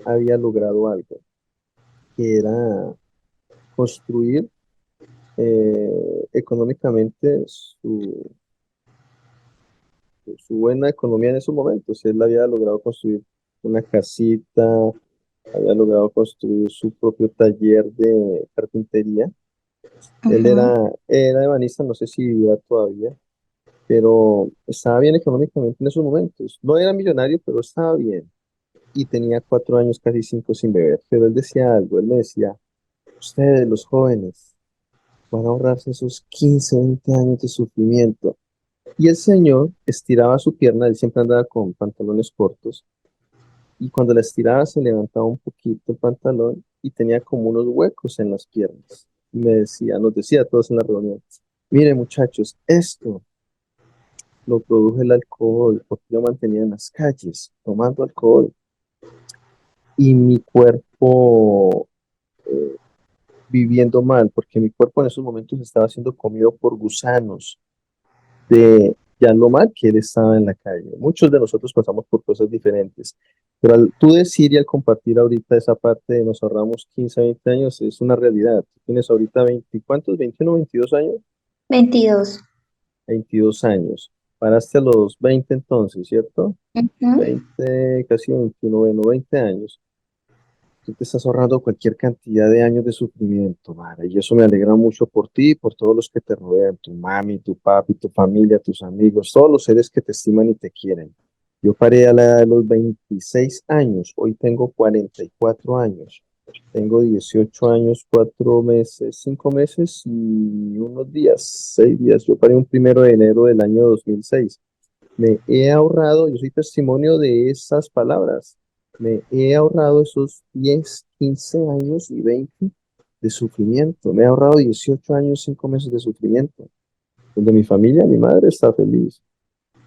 había logrado algo, que era construir económicamente su buena economía en esos momentos. Él había logrado construir una casita, había logrado construir su propio taller de carpintería. Él ujú. era ebanista, no sé si vivirá todavía, pero estaba bien económicamente en esos momentos. No era millonario, pero estaba bien. Y tenía 4 años, casi 5 sin beber. Pero él decía algo, él me decía, ustedes los jóvenes van a ahorrarse esos 15 20 años de sufrimiento. Y el señor estiraba su pierna, él siempre andaba con pantalones cortos, y cuando la estiraba se levantaba un poquito el pantalón y tenía como unos huecos en las piernas. Y me decía, nos decía a todos en la reunión, miren muchachos, esto lo produjo el alcohol, porque yo mantenía en las calles tomando alcohol y mi cuerpo viviendo mal, porque mi cuerpo en esos momentos estaba siendo comido por gusanos de ya lo mal que él estaba en la calle. Muchos de nosotros pasamos por cosas diferentes, pero al tú decir y al compartir ahorita esa parte de nos ahorramos 15 20 años, es una realidad. Tú tienes ahorita 20, ¿cuántos? 21 22 años. 22. 22 años. Paraste a los 20 entonces, ¿cierto? Ujú. 20 casi 21 bueno, 20 años. Tú te estás ahorrando cualquier cantidad de años de sufrimiento, madre, y eso me alegra mucho por ti y por todos los que te rodean, tu mami, tu papi, tu familia, tus amigos, todos los seres que te estiman y te quieren. Yo paré a la edad de los 26 años, hoy tengo 44 años, tengo 18 años, 4 meses, 5 meses y unos días, 6 días. Yo paré un 1 de enero del año 2006. Me he ahorrado, yo soy testimonio de esas palabras, me he ahorrado esos 10 15 años y 20 de sufrimiento. Me he ahorrado 18 años, 5 meses de sufrimiento, donde mi familia, mi madre está feliz,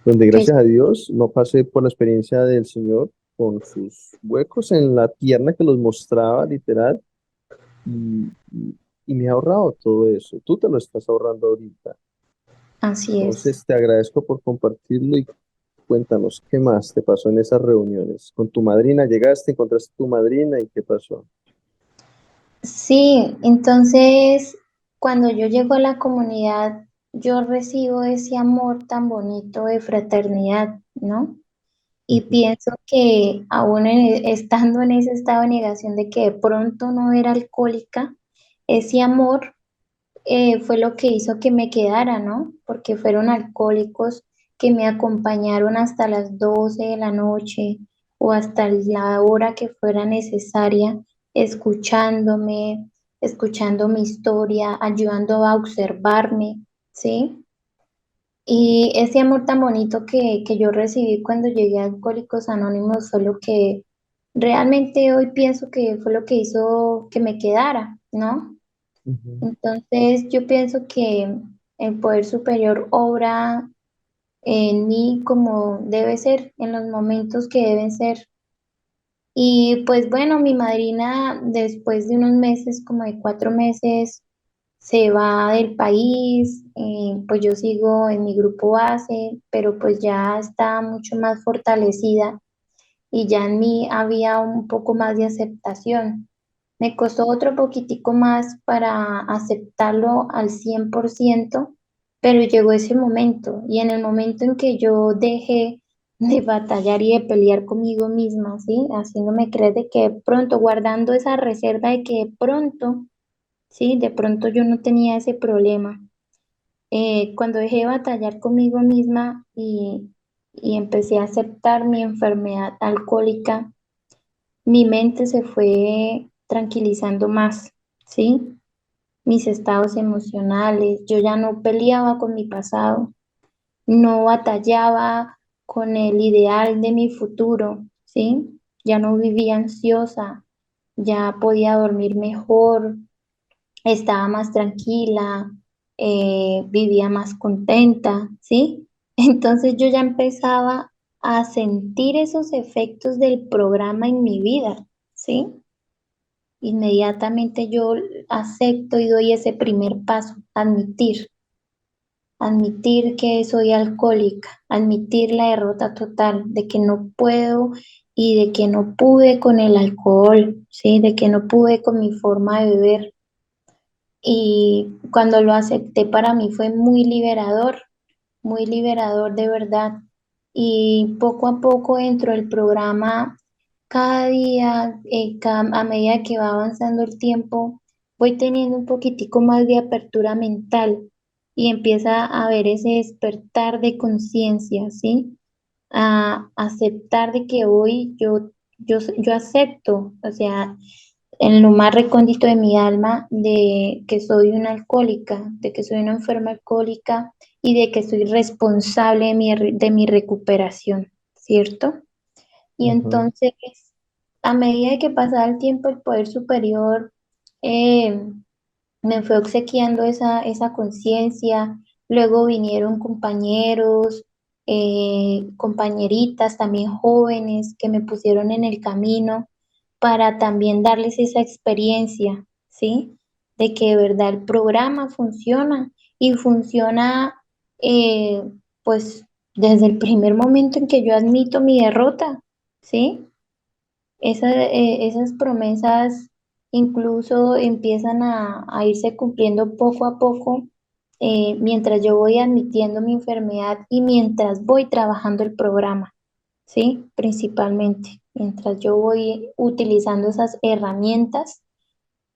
donde Que gracias a Dios no pasé por la experiencia del Señor con sus huecos en la pierna que los mostraba literal y me he ahorrado todo eso. Tú te lo estás ahorrando ahorita. así es. Entonces te agradezco por compartirlo y cuéntanos, ¿qué más te pasó en esas reuniones? ¿Con tu madrina llegaste, encontraste tu madrina y qué pasó? Sí, entonces cuando yo llego a la comunidad, yo recibo ese amor tan bonito de fraternidad, ¿no? Y Ujú. pienso que aún estando en ese estado de negación de que de pronto no era alcohólica, ese amor fue lo que hizo que me quedara, ¿no? Porque fueron alcohólicos que me acompañaron hasta las 12 de la noche o hasta la hora que fuera necesaria, escuchándome, escuchando mi historia, ayudando a observarme, ¿sí? Y ese amor tan bonito que yo recibí cuando llegué a Alcohólicos Anónimos fue lo que realmente hoy pienso que fue lo que hizo que me quedara, ¿no? Ujú, Entonces yo pienso que el poder superior obra en mí como debe ser, en los momentos que deben ser. Y pues bueno, mi madrina después de unos meses, como de 4 meses, se va del país, pues yo sigo en mi grupo base, pero pues ya está mucho más fortalecida y ya en mí había un poco más de aceptación. Me costó otro poquitico más para aceptarlo al 100%, pero llegó ese momento y en el momento en que yo dejé de batallar y de pelear conmigo misma, ¿sí? Haciéndome creer de que de pronto, guardando esa reserva de que de pronto, ¿sí? De pronto yo no tenía ese problema. Cuando dejé de batallar conmigo misma y empecé a aceptar mi enfermedad alcohólica, mi mente se fue tranquilizando más, ¿sí? Mis estados emocionales, yo ya no peleaba con mi pasado, no batallaba con el ideal de mi futuro, ¿sí? Ya no vivía ansiosa, ya podía dormir mejor, estaba más tranquila, vivía más contenta, ¿sí? Entonces yo ya empezaba a sentir esos efectos del programa en mi vida, ¿sí? Inmediatamente yo acepto y doy ese primer paso, admitir que soy alcohólica, admitir la derrota total, de que no puedo y de que no pude con el alcohol, ¿sí? De que no pude con mi forma de beber. Y cuando lo acepté para mí fue muy liberador de verdad. Y poco a poco dentro del programa, cada día, a medida que va avanzando el tiempo, voy teniendo un poquitico más de apertura mental y empieza a haber ese despertar de conciencia, ¿sí? A aceptar de que hoy yo acepto, o sea, en lo más recóndito de mi alma, de que soy una alcohólica, de que soy una enferma alcohólica y de que soy responsable de mi recuperación, ¿cierto? Y ujú, entonces, a medida que pasaba el tiempo, el poder superior eh, me fue obsequiando esa conciencia. Luego vinieron compañeros, compañeritas también jóvenes que me pusieron en el camino para también darles esa experiencia, ¿sí? De que de verdad el programa funciona y funciona eh, pues desde el primer momento en que yo admito mi derrota, ¿sí? Esas promesas incluso empiezan a irse cumpliendo poco a poco mientras yo voy admitiendo mi enfermedad y mientras voy trabajando el programa, ¿sí? Principalmente, mientras yo voy utilizando esas herramientas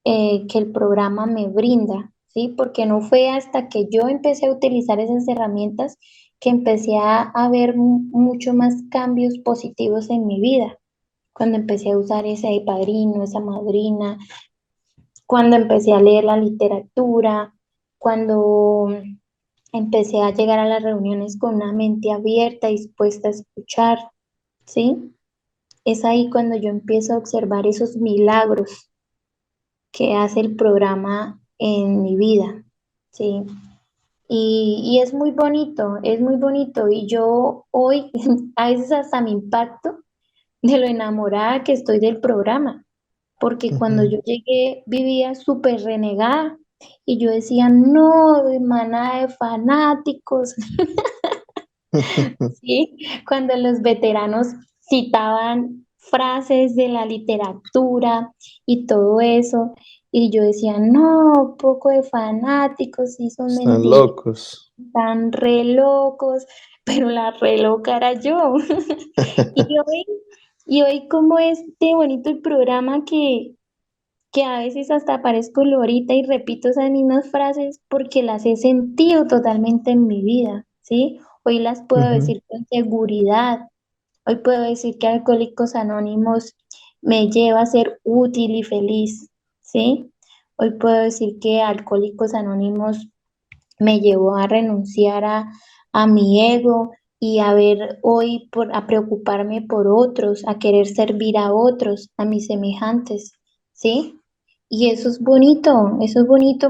que el programa me brinda, ¿sí? Porque no fue hasta que yo empecé a utilizar esas herramientas que empecé a ver mucho más cambios positivos en mi vida cuando empecé a usar ese padrino, esa madrina, cuando empecé a leer la literatura, cuando empecé a llegar a las reuniones con una mente abierta, dispuesta a escuchar, ¿sí? Es ahí cuando yo empiezo a observar esos milagros que hace el programa en mi vida, ¿sí? Y es muy bonito. Y yo hoy a veces hasta me impacto de lo enamorada que estoy del programa porque cuando ujú. yo llegué vivía súper renegada y yo decía, no, de manada de fanáticos, ¿sí? Cuando los veteranos citaban frases de la literatura y todo eso, y yo decía, no, poco de fanáticos, sí son Están mentiras, locos. están re locos, pero la re loca era yo. Y hoy, y hoy como es de bonito el programa que a veces hasta parezco lorita y repito esas mismas frases porque las he sentido totalmente en mi vida, ¿sí? Hoy las puedo Ujú, decir con seguridad. Hoy puedo decir que Alcohólicos Anónimos me lleva a ser útil y feliz, ¿sí? Hoy puedo decir que Alcohólicos Anónimos me llevó a renunciar a mi ego y a ver hoy a preocuparme por otros, a querer servir a otros, a mis semejantes, ¿sí? Y eso es bonito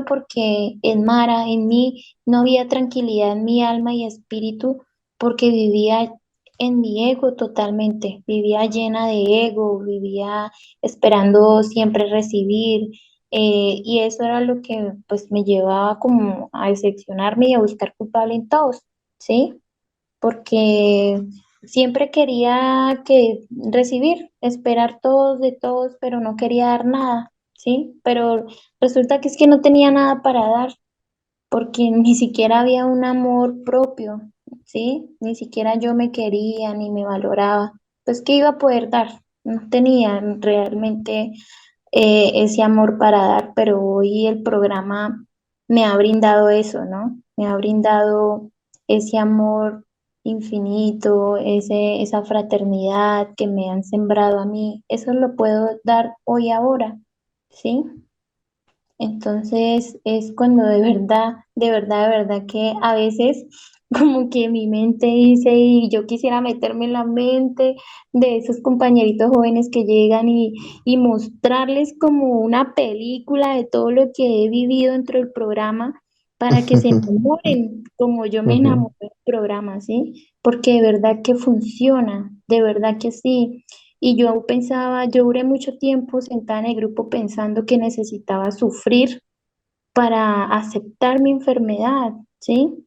porque en Mara, en mí, no había tranquilidad en mi alma y espíritu porque vivía en mi ego totalmente, vivía llena de ego, vivía esperando siempre recibir, y eso era lo que pues me llevaba como a decepcionarme y a buscar culpable en todos, ¿sí? Porque siempre quería que recibir, esperar todos de todos, pero no quería dar nada, ¿sí? Pero resulta que es que no tenía nada para dar, porque ni siquiera había un amor propio, ¿sí? Ni siquiera yo me quería ni me valoraba. Pues, ¿qué iba a poder dar? No tenía realmente ese amor para dar, pero hoy el programa me ha brindado eso, ¿no? Me ha brindado ese amor infinito, esa fraternidad que me han sembrado a mí. Eso lo puedo dar hoy ahora, ¿sí? Entonces es cuando de verdad que a veces como que mi mente dice y yo quisiera meterme en la mente de esos compañeritos jóvenes que llegan y mostrarles como una película de todo lo que he vivido dentro del programa para que se enamoren como yo me Ujú. enamoré del programa, ¿sí? Porque de verdad que funciona, de verdad que sí. Y yo pensaba, yo duré mucho tiempo sentada en el grupo pensando que necesitaba sufrir para aceptar mi enfermedad, ¿sí?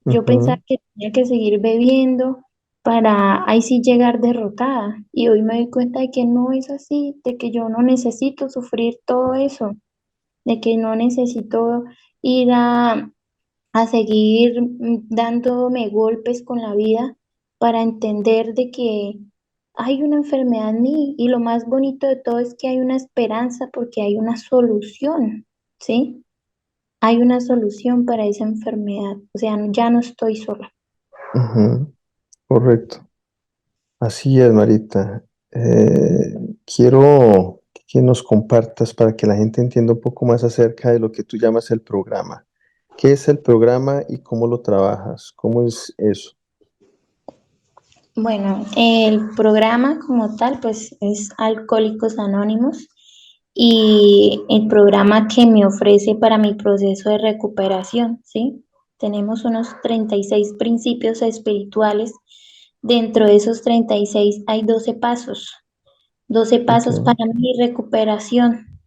Yo pensaba Ujú. que tenía que seguir bebiendo para ahí sí llegar derrotada. Y hoy me doy cuenta de que no es así, de que yo no necesito sufrir todo eso, de que no necesito ir a seguir dándome golpes con la vida para entender de que hay una enfermedad en mí y lo más bonito de todo es que hay una esperanza porque hay una solución, ¿sí? Hay una solución para esa enfermedad, o sea, ya no estoy sola. Ujú. Correcto. Así es, Marita. Quiero que nos compartas para que la gente entienda un poco más acerca de lo que tú llamas el programa. ¿Qué es el programa y cómo lo trabajas? ¿Cómo es eso? Bueno, el programa como tal, pues es Alcohólicos Anónimos y el programa que me ofrece para mi proceso de recuperación, ¿sí? Tenemos unos 36 principios espirituales. Dentro de esos 36 hay 12 pasos, 12 Ok. pasos para mi recuperación,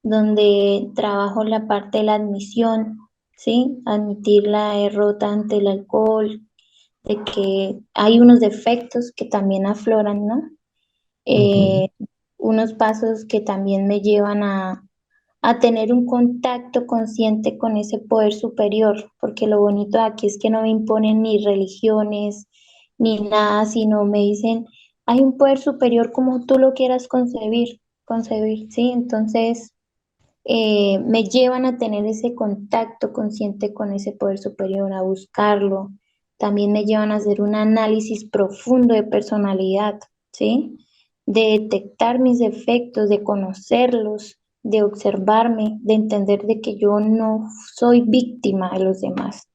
donde trabajo la parte de la admisión, ¿sí? Admitir la derrota ante el alcohol, de que hay unos defectos que también afloran, ¿no? Ujú. Eh, Unos pasos que también me llevan a tener un contacto consciente con ese poder superior, porque lo bonito de aquí es que no me imponen ni religiones ni nada, sino me dicen, hay un poder superior como tú lo quieras concebir, ¿sí? Entonces me llevan a tener ese contacto consciente con ese poder superior, a buscarlo. También me llevan a hacer un análisis profundo de personalidad, ¿sí? De detectar mis defectos, de conocerlos, de observarme, de entender de que yo no soy víctima de los demás.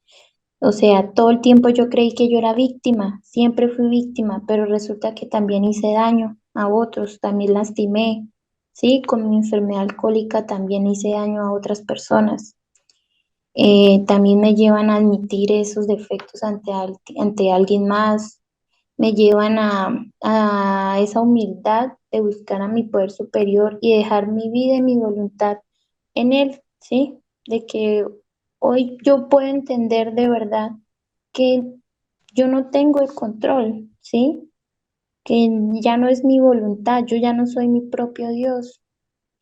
O sea, todo el tiempo yo creí que yo era víctima, siempre fui víctima, pero resulta que también hice daño a otros, también lastimé, ¿sí? Con mi enfermedad alcohólica también hice daño a otras personas. También me llevan a admitir esos defectos ante alguien más, me llevan a esa humildad de buscar a mi poder superior y dejar mi vida y mi voluntad en él, ¿sí? De que hoy yo puedo entender de verdad que yo no tengo el control, ¿sí? Que ya no es mi voluntad, yo ya no soy mi propio Dios.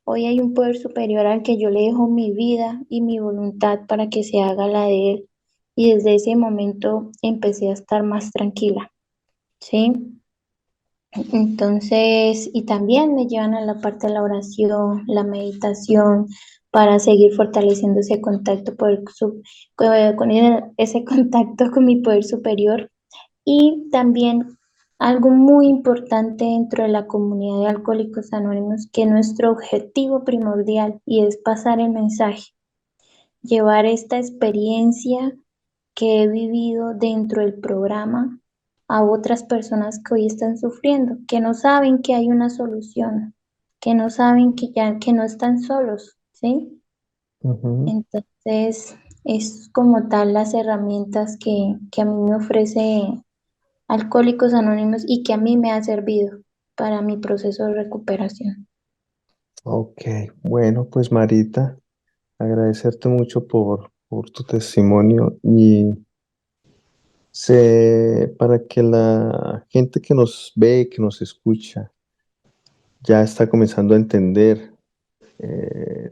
Hoy hay un poder superior al que yo le dejo mi vida y mi voluntad para que se haga la de Él. Y desde ese momento empecé a estar más tranquila, ¿sí? Entonces, y también me llevan a la parte de la oración, la meditación, para seguir fortaleciendo ese contacto ese contacto con mi poder superior. Y también algo muy importante dentro de la comunidad de Alcohólicos Anónimos, que nuestro objetivo primordial y es pasar el mensaje, llevar esta experiencia que he vivido dentro del programa a otras personas que hoy están sufriendo, que no saben que hay una solución, que no saben que no están solos, ¿sí? Ujú. Entonces, es como tal las herramientas que a mí me ofrece Alcohólicos Anónimos y que a mí me ha servido para mi proceso de recuperación. Ok, bueno, pues Marita, agradecerte mucho por tu testimonio y para que la gente que nos ve, que nos escucha, ya está comenzando a entender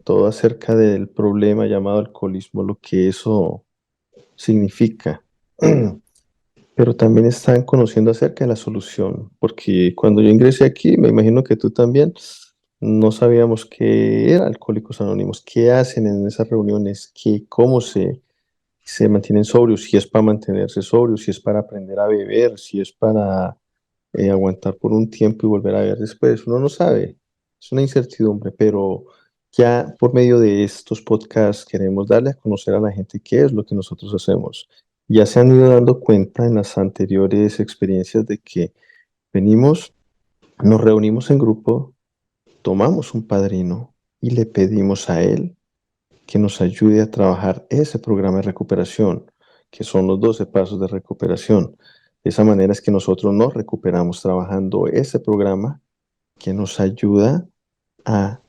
todo acerca del problema llamado alcoholismo, lo que eso significa. Pero también están conociendo acerca de la solución, porque cuando yo ingresé aquí, me imagino que tú también, no sabíamos qué era Alcohólicos Anónimos, qué hacen en esas reuniones, cómo se mantienen sobrios, si es para mantenerse sobrios, si es para aprender a beber, si es para aguantar por un tiempo y volver a ver después. Uno no sabe, es una incertidumbre, pero ya por medio de estos podcasts queremos darle a conocer a la gente qué es lo que nosotros hacemos. Ya se han ido dando cuenta en las anteriores experiencias de que venimos, nos reunimos en grupo, tomamos un padrino y le pedimos a él que nos ayude a trabajar ese programa de recuperación, que son los 12 pasos de recuperación. De esa manera es que nosotros nos recuperamos trabajando ese programa que nos ayuda a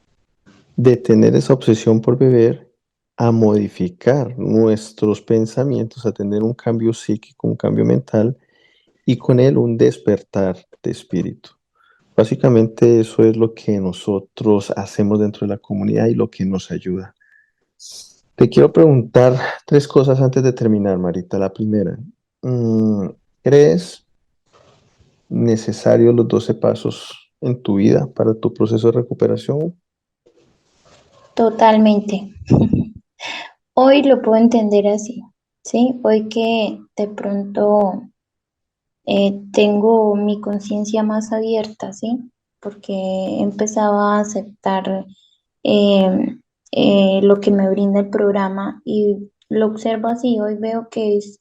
detener esa obsesión por beber, a modificar nuestros pensamientos, a tener un cambio psíquico, un cambio mental y con él un despertar de espíritu. Básicamente eso es lo que nosotros hacemos dentro de la comunidad y lo que nos ayuda. Te quiero preguntar tres cosas antes de terminar, Marita. La primera, mm, ¿crees necesarios los 12 pasos en tu vida para tu proceso de recuperación? Totalmente. Hoy lo puedo entender así, ¿sí? Hoy que de pronto tengo mi conciencia más abierta, ¿sí? Porque he empezado a aceptar eh, lo que me brinda el programa y lo observo así. Hoy veo que es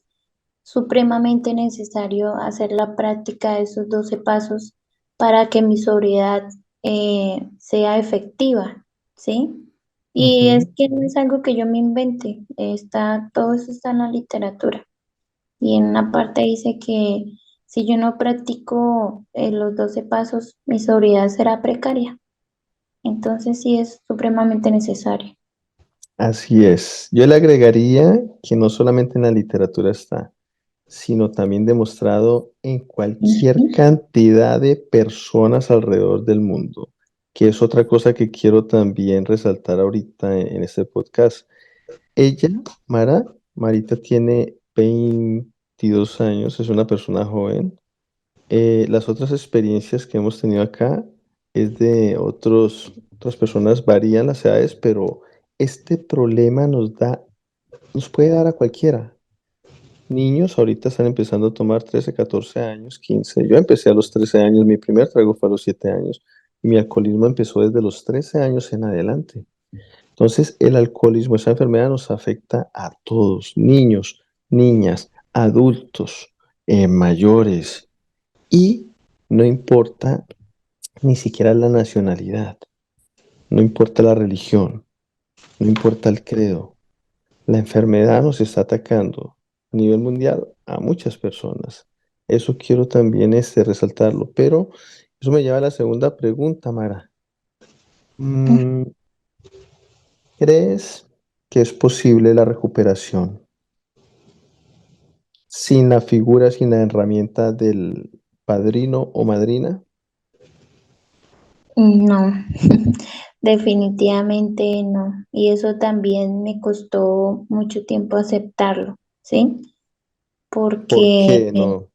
supremamente necesario hacer la práctica de esos 12 pasos para que mi sobriedad sea efectiva, ¿sí? Y es Ujú. que no es algo que yo me invente, todo eso está en la literatura. Y en una parte dice que si yo no practico los 12 pasos, mi sobriedad será precaria. Entonces sí es supremamente necesario. Así es. Yo le agregaría que no solamente en la literatura está, sino también demostrado en Ujú. cualquier cantidad de personas alrededor del mundo, que es otra cosa que quiero también resaltar ahorita en este podcast. Ella, Marita tiene 22 años, es una persona joven. Las otras experiencias que hemos tenido acá es de otras personas, varían las edades, pero este problema nos puede dar a cualquiera. Niños ahorita están empezando a tomar 13, 14 años, 15. Yo empecé a los 13 años, mi primer trago fue a los 7 años y mi alcoholismo empezó desde los 13 años en adelante. Entonces, el alcoholismo, esa enfermedad nos afecta a todos, niños, niñas, adultos, mayores, y no importa ni siquiera la nacionalidad, no importa la religión, no importa el credo. La enfermedad nos está atacando a nivel mundial a muchas personas. Eso quiero también resaltarlo, pero eso me lleva a la segunda pregunta, Mara. Mm, ¿Crees que es posible la recuperación sin la figura, sin la herramienta del padrino o madrina? No, definitivamente no. Y eso también me costó mucho tiempo aceptarlo, ¿sí? ¿Por Porque, qué no?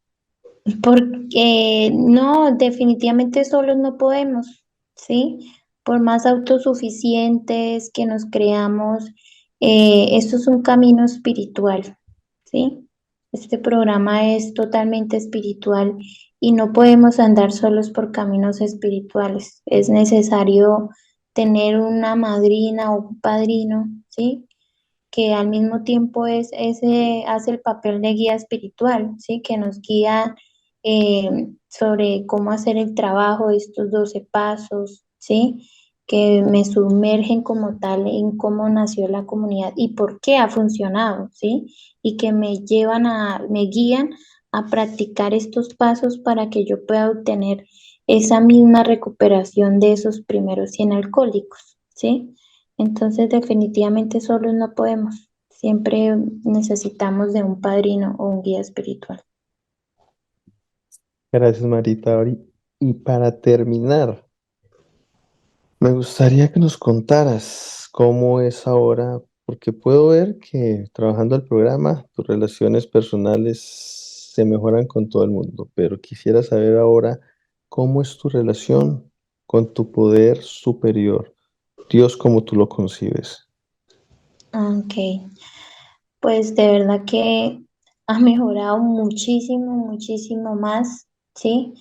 porque no, definitivamente solos no podemos, ¿sí? Por más autosuficientes que nos creamos, esto es un camino espiritual, ¿sí? Este programa es totalmente espiritual y no podemos andar solos por caminos espirituales. Es necesario tener una madrina o un padrino, ¿sí? Que al mismo tiempo hace el papel de guía espiritual, ¿sí? Que nos guía sobre cómo hacer el trabajo de estos 12 pasos, ¿sí? Que me sumergen como tal en cómo nació la comunidad y por qué ha funcionado, ¿sí? Y que me guían a practicar estos pasos para que yo pueda obtener esa misma recuperación de esos primeros 100 alcohólicos, ¿sí? Entonces, definitivamente solos no podemos. Siempre necesitamos de un padrino o un guía espiritual. Gracias, Marita. Y para terminar, me gustaría que nos contaras cómo es ahora, porque puedo ver que trabajando el programa, tus relaciones personales se mejoran con todo el mundo, pero quisiera saber ahora cómo es tu relación con tu poder superior, Dios como tú lo concibes. Ok, pues de verdad que ha mejorado muchísimo, muchísimo más, ¿sí?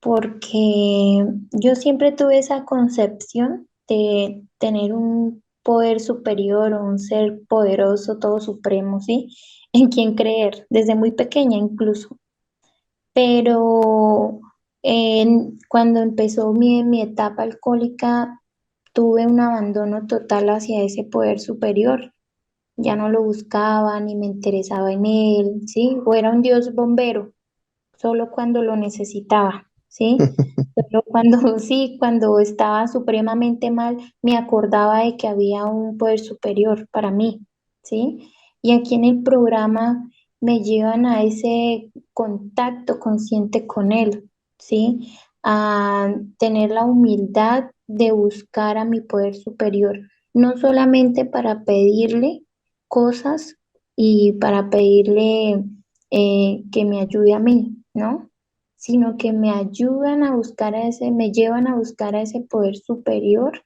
Porque yo siempre tuve esa concepción de tener un poder superior o un ser poderoso, todo supremo, ¿sí? En quien creer, desde muy pequeña incluso. Pero cuando empezó mi etapa alcohólica, tuve un abandono total hacia ese poder superior. Ya no lo buscaba ni me interesaba en él, ¿sí? O era un Dios bombero, solo cuando lo necesitaba, ¿sí? Solo cuando, sí, cuando estaba supremamente mal, me acordaba de que había un poder superior para mí, ¿sí? Y aquí en el programa me llevan a ese contacto consciente con él, ¿sí? A tener la humildad de buscar a mi poder superior, no solamente para pedirle cosas y para pedirle que me ayude a mí, ¿no? Sino que me ayudan a buscar a ese, me llevan a buscar a ese poder superior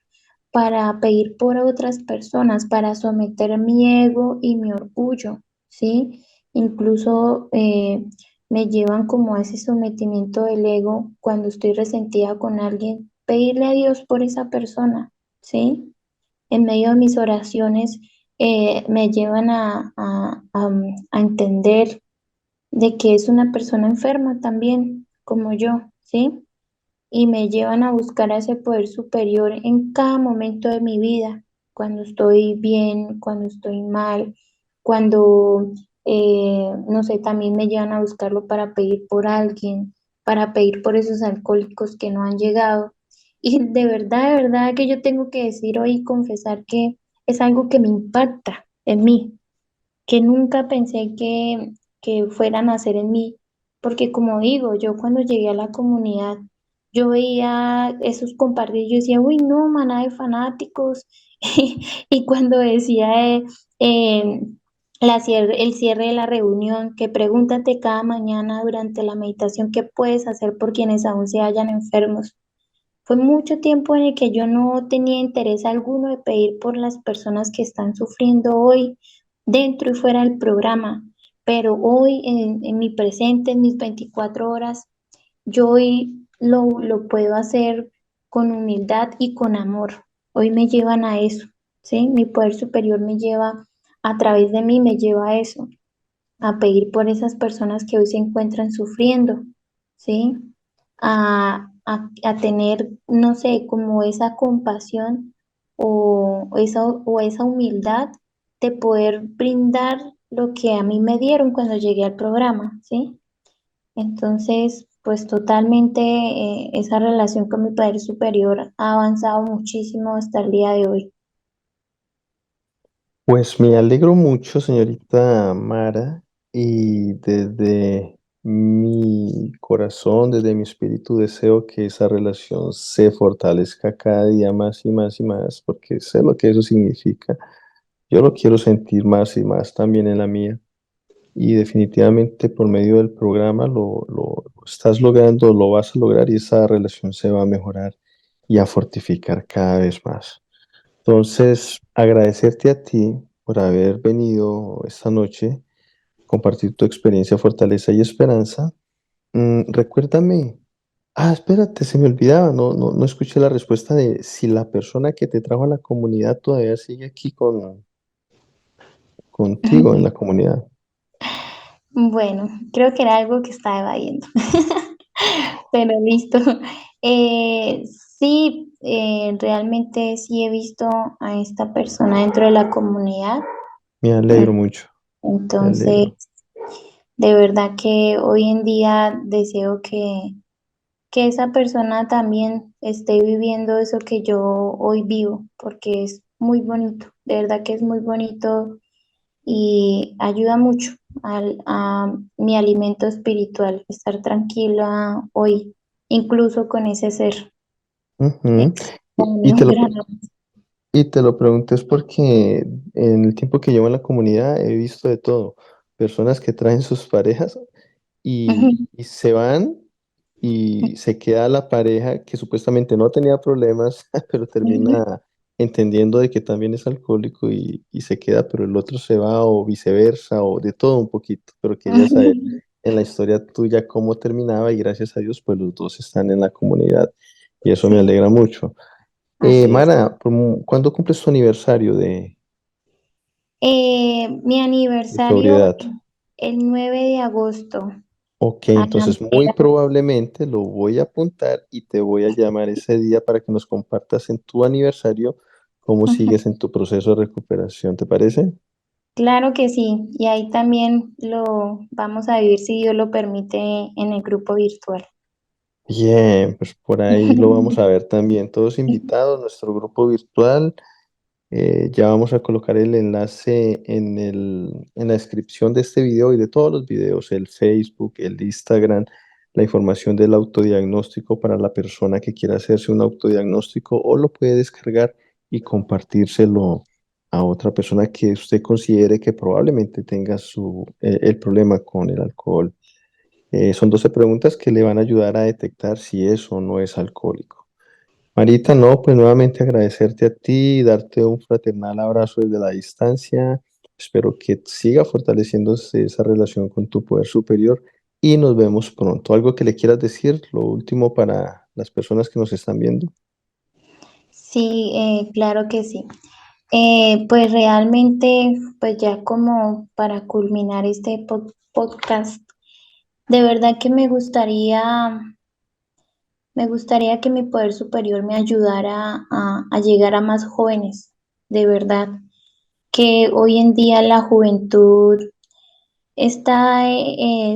para pedir por otras personas, para someter mi ego y mi orgullo, ¿sí? Incluso me llevan como a ese sometimiento del ego cuando estoy resentida con alguien, pedirle a Dios por esa persona, ¿sí? En medio de mis oraciones me llevan a entender de que es una persona enferma también, como yo, ¿sí? Y me llevan a buscar a ese poder superior en cada momento de mi vida, cuando estoy bien, cuando estoy mal, cuando, no sé, también me llevan a buscarlo para pedir por alguien, para pedir por esos alcohólicos que no han llegado. Y de verdad que yo tengo que decir hoy y confesar que es algo que me impacta en mí, que nunca pensé que fueran a hacer en mí, porque como digo, yo cuando llegué a la comunidad, yo veía esos compartidos, yo decía, uy, no, maná de fanáticos, y cuando decía eh, el cierre de la reunión, que pregúntate cada mañana durante la meditación qué puedes hacer por quienes aún se hallan enfermos. Fue mucho tiempo en el que yo no tenía interés alguno de pedir por las personas que están sufriendo hoy dentro y fuera del programa, pero hoy en mi presente, en mis 24 horas, yo hoy lo puedo hacer con humildad y con amor. Hoy me llevan a eso, ¿sí? Mi poder superior me lleva, a través de mí, me lleva a eso, a pedir por esas personas que hoy se encuentran sufriendo, ¿sí? A tener, no sé, como esa compasión o esa humildad de poder brindar lo que a mí me dieron cuando llegué al programa, ¿sí? Entonces, pues totalmente esa relación con mi Padre Superior ha avanzado muchísimo hasta el día de hoy. Pues me alegro mucho, señorita Mara, y desde mi corazón, desde mi espíritu, deseo que esa relación se fortalezca cada día más y más y más, porque sé lo que eso significa. Yo lo quiero sentir más y más también en la mía, y definitivamente por medio del programa lo estás logrando, lo vas a lograr y esa relación se va a mejorar y a fortificar cada vez más. Entonces, agradecerte a ti por haber venido esta noche, compartir tu experiencia, fortaleza y esperanza. Recuérdame, espérate, se me olvidaba, no escuché la respuesta de si la persona que te trajo a la comunidad todavía sigue aquí contigo en la comunidad. Bueno, creo que era algo que estaba evadiendo, pero listo. Eh, sí, realmente sí he visto a esta persona dentro de la comunidad. Me Mm, alegro mucho, me Entonces, alegro. de verdad que hoy en día deseo que esa persona también esté viviendo eso que yo hoy vivo, porque es muy bonito, de verdad que es muy bonito y ayuda mucho a mi alimento espiritual, estar tranquila hoy, incluso con ese ser. Es Ujú. Y, para mí y te un lo, gran y te lo pregunté es porque en el tiempo que llevo en la comunidad he visto de todo. Personas que traen sus parejas y se van y se queda la pareja que supuestamente no tenía problemas, pero termina entendiendo de que también es alcohólico y se queda, pero el otro se va o viceversa o de todo un poquito. Pero quería saber en la historia tuya cómo terminaba y gracias a Dios pues los dos están en la comunidad y eso me Sí, alegra mucho. así es. Mara, ¿cuándo cumples tu aniversario Mi de aniversario sobriedad? el 9 de agosto. Ok, Ah, entonces muy probablemente lo voy a apuntar y te voy a llamar ese día para que nos compartas en tu aniversario cómo sigues en tu proceso de recuperación, ¿te parece? claro que sí, y ahí también lo vamos a vivir si Dios lo permite en el grupo virtual. Bien, pues por ahí lo vamos a ver también. Todos invitados, nuestro grupo virtual. Ya vamos a colocar el enlace en la descripción de este video y de todos los videos, el Facebook, el Instagram, la información del autodiagnóstico para la persona que quiera hacerse un autodiagnóstico o lo puede descargar y compartírselo a otra persona que usted considere que probablemente tenga el problema con el alcohol. Son 12 preguntas que le van a ayudar a detectar si es o no es alcohólico. Marita, no, pues nuevamente agradecerte a ti, darte un fraternal abrazo desde la distancia. Espero que siga fortaleciéndose esa relación con tu poder superior y nos vemos pronto. ¿Algo que le quieras decir? Lo último para las personas que nos están viendo. Sí, claro que sí. Pues realmente, pues ya como para culminar este podcast, de verdad que me gustaría que mi poder superior me ayudara a llegar a más jóvenes, de verdad, que hoy en día la juventud está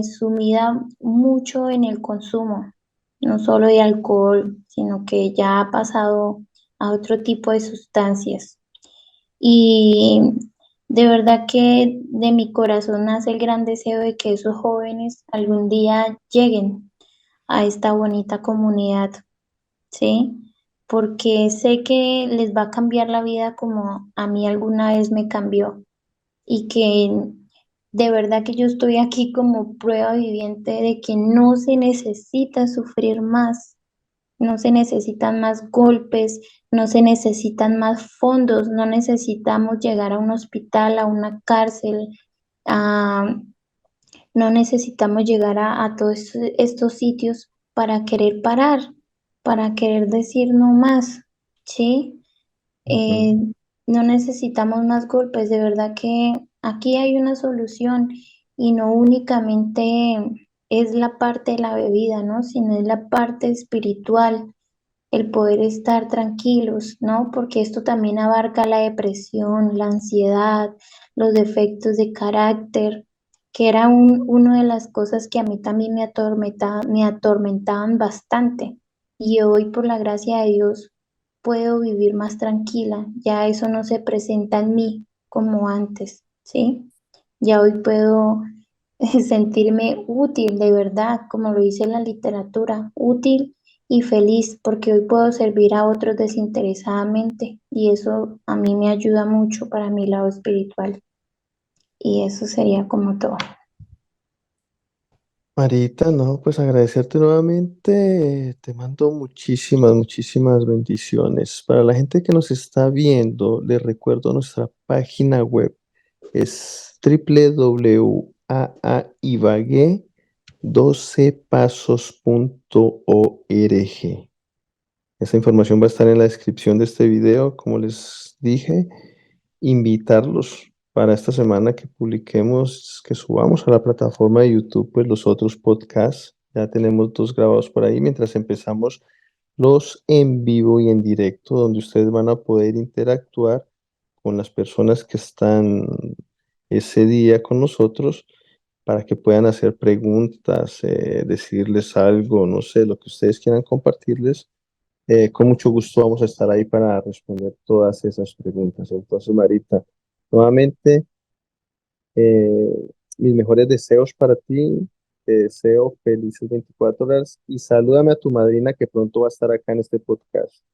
sumida mucho en el consumo, no solo de alcohol, sino que ya ha pasado a otro tipo de sustancias. Y de verdad que de mi corazón nace el gran deseo de que esos jóvenes algún día lleguen a esta bonita comunidad, ¿sí? Porque sé que les va a cambiar la vida como a mí alguna vez me cambió y que de verdad que yo estoy aquí como prueba viviente de que no se necesita sufrir más, no se necesitan más golpes, no se necesitan más fondos, no necesitamos llegar a un hospital, a una cárcel, no necesitamos llegar a todos estos sitios para querer parar, para querer decir no más, ¿sí? Ujú, Eh, no necesitamos más golpes, de verdad que aquí hay una solución y no únicamente es la parte de la bebida, ¿no? Sino es la parte espiritual, el poder estar tranquilos, ¿no? Porque esto también abarca la depresión, la ansiedad, los defectos de carácter, que era una de las cosas que a mí también me atormentaban bastante. Y hoy, por la gracia de Dios, puedo vivir más tranquila. Ya eso no se presenta en mí como antes, ¿sí? Ya hoy puedo sentirme útil de verdad, como lo dice la literatura, útil y feliz, porque hoy puedo servir a otros desinteresadamente y eso a mí me ayuda mucho para mi lado espiritual. Y eso sería como todo. Marita, no, pues agradecerte nuevamente. Te mando muchísimas, muchísimas bendiciones. Para la gente que nos está viendo, les recuerdo nuestra página web. Es www.ibague12pasos.org. Esa información va a estar en la descripción de este video. Como les dije, invitarlos. para esta semana que publiquemos, que subamos a la plataforma de YouTube, pues los otros podcasts. Ya tenemos 2 grabados por ahí mientras empezamos los en vivo y en directo, donde ustedes van a poder interactuar con las personas que están ese día con nosotros para que puedan hacer preguntas, decirles algo, no sé, lo que ustedes quieran compartirles. Con mucho gusto vamos a estar ahí para responder todas esas preguntas. Entonces, Marita, nuevamente, mis mejores deseos para ti. Te deseo felices 24 horas y salúdame a tu madrina que pronto va a estar acá en este podcast.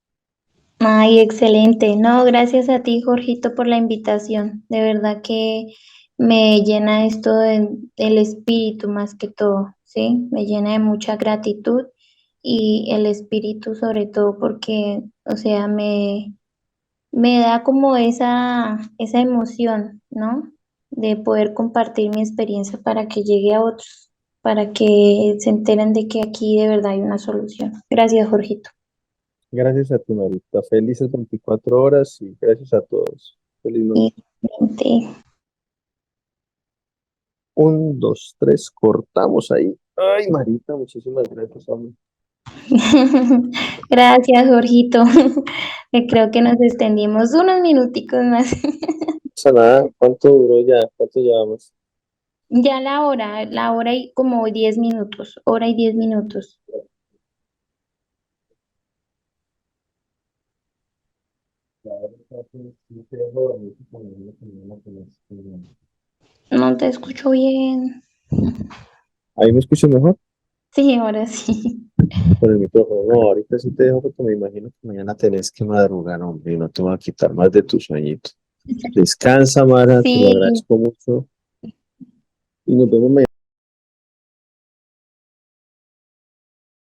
Ay, excelente. No, gracias a ti, Jorgito, por la invitación. De verdad que me llena esto del espíritu más que todo, ¿sí? Me llena de mucha gratitud y el espíritu sobre todo porque, o sea, me da como esa emoción, ¿no? De poder compartir mi experiencia para que llegue a otros, para que se enteren de que aquí de verdad hay una solución. Gracias, Jorgito. Gracias a tu Marita. Felices 24 horas y gracias a todos. Feliz noche. Igualmente. 1, 2, 3, cortamos ahí. Ay, Marita, muchísimas gracias, hombre. Gracias, Jorgito. Creo que nos extendimos unos minuticos más. No pasa nada. ¿Cuánto duró ya? ¿Cuánto llevamos? Ya la hora y como 10 minutos, hora y 10 minutos. La verdad, sí te dejo dormir, porque mañana tenés que ir. No te escucho bien. ¿Ahí me escuchas mejor? Sí, ahora sí. Por el micrófono. No, ahorita sí te dejo porque me imagino que mañana tenés que madrugar, hombre, y no te voy a quitar más de tus sueñitos. Descansa, Mara, te lo Sí, agradezco mucho y nos vemos mañana.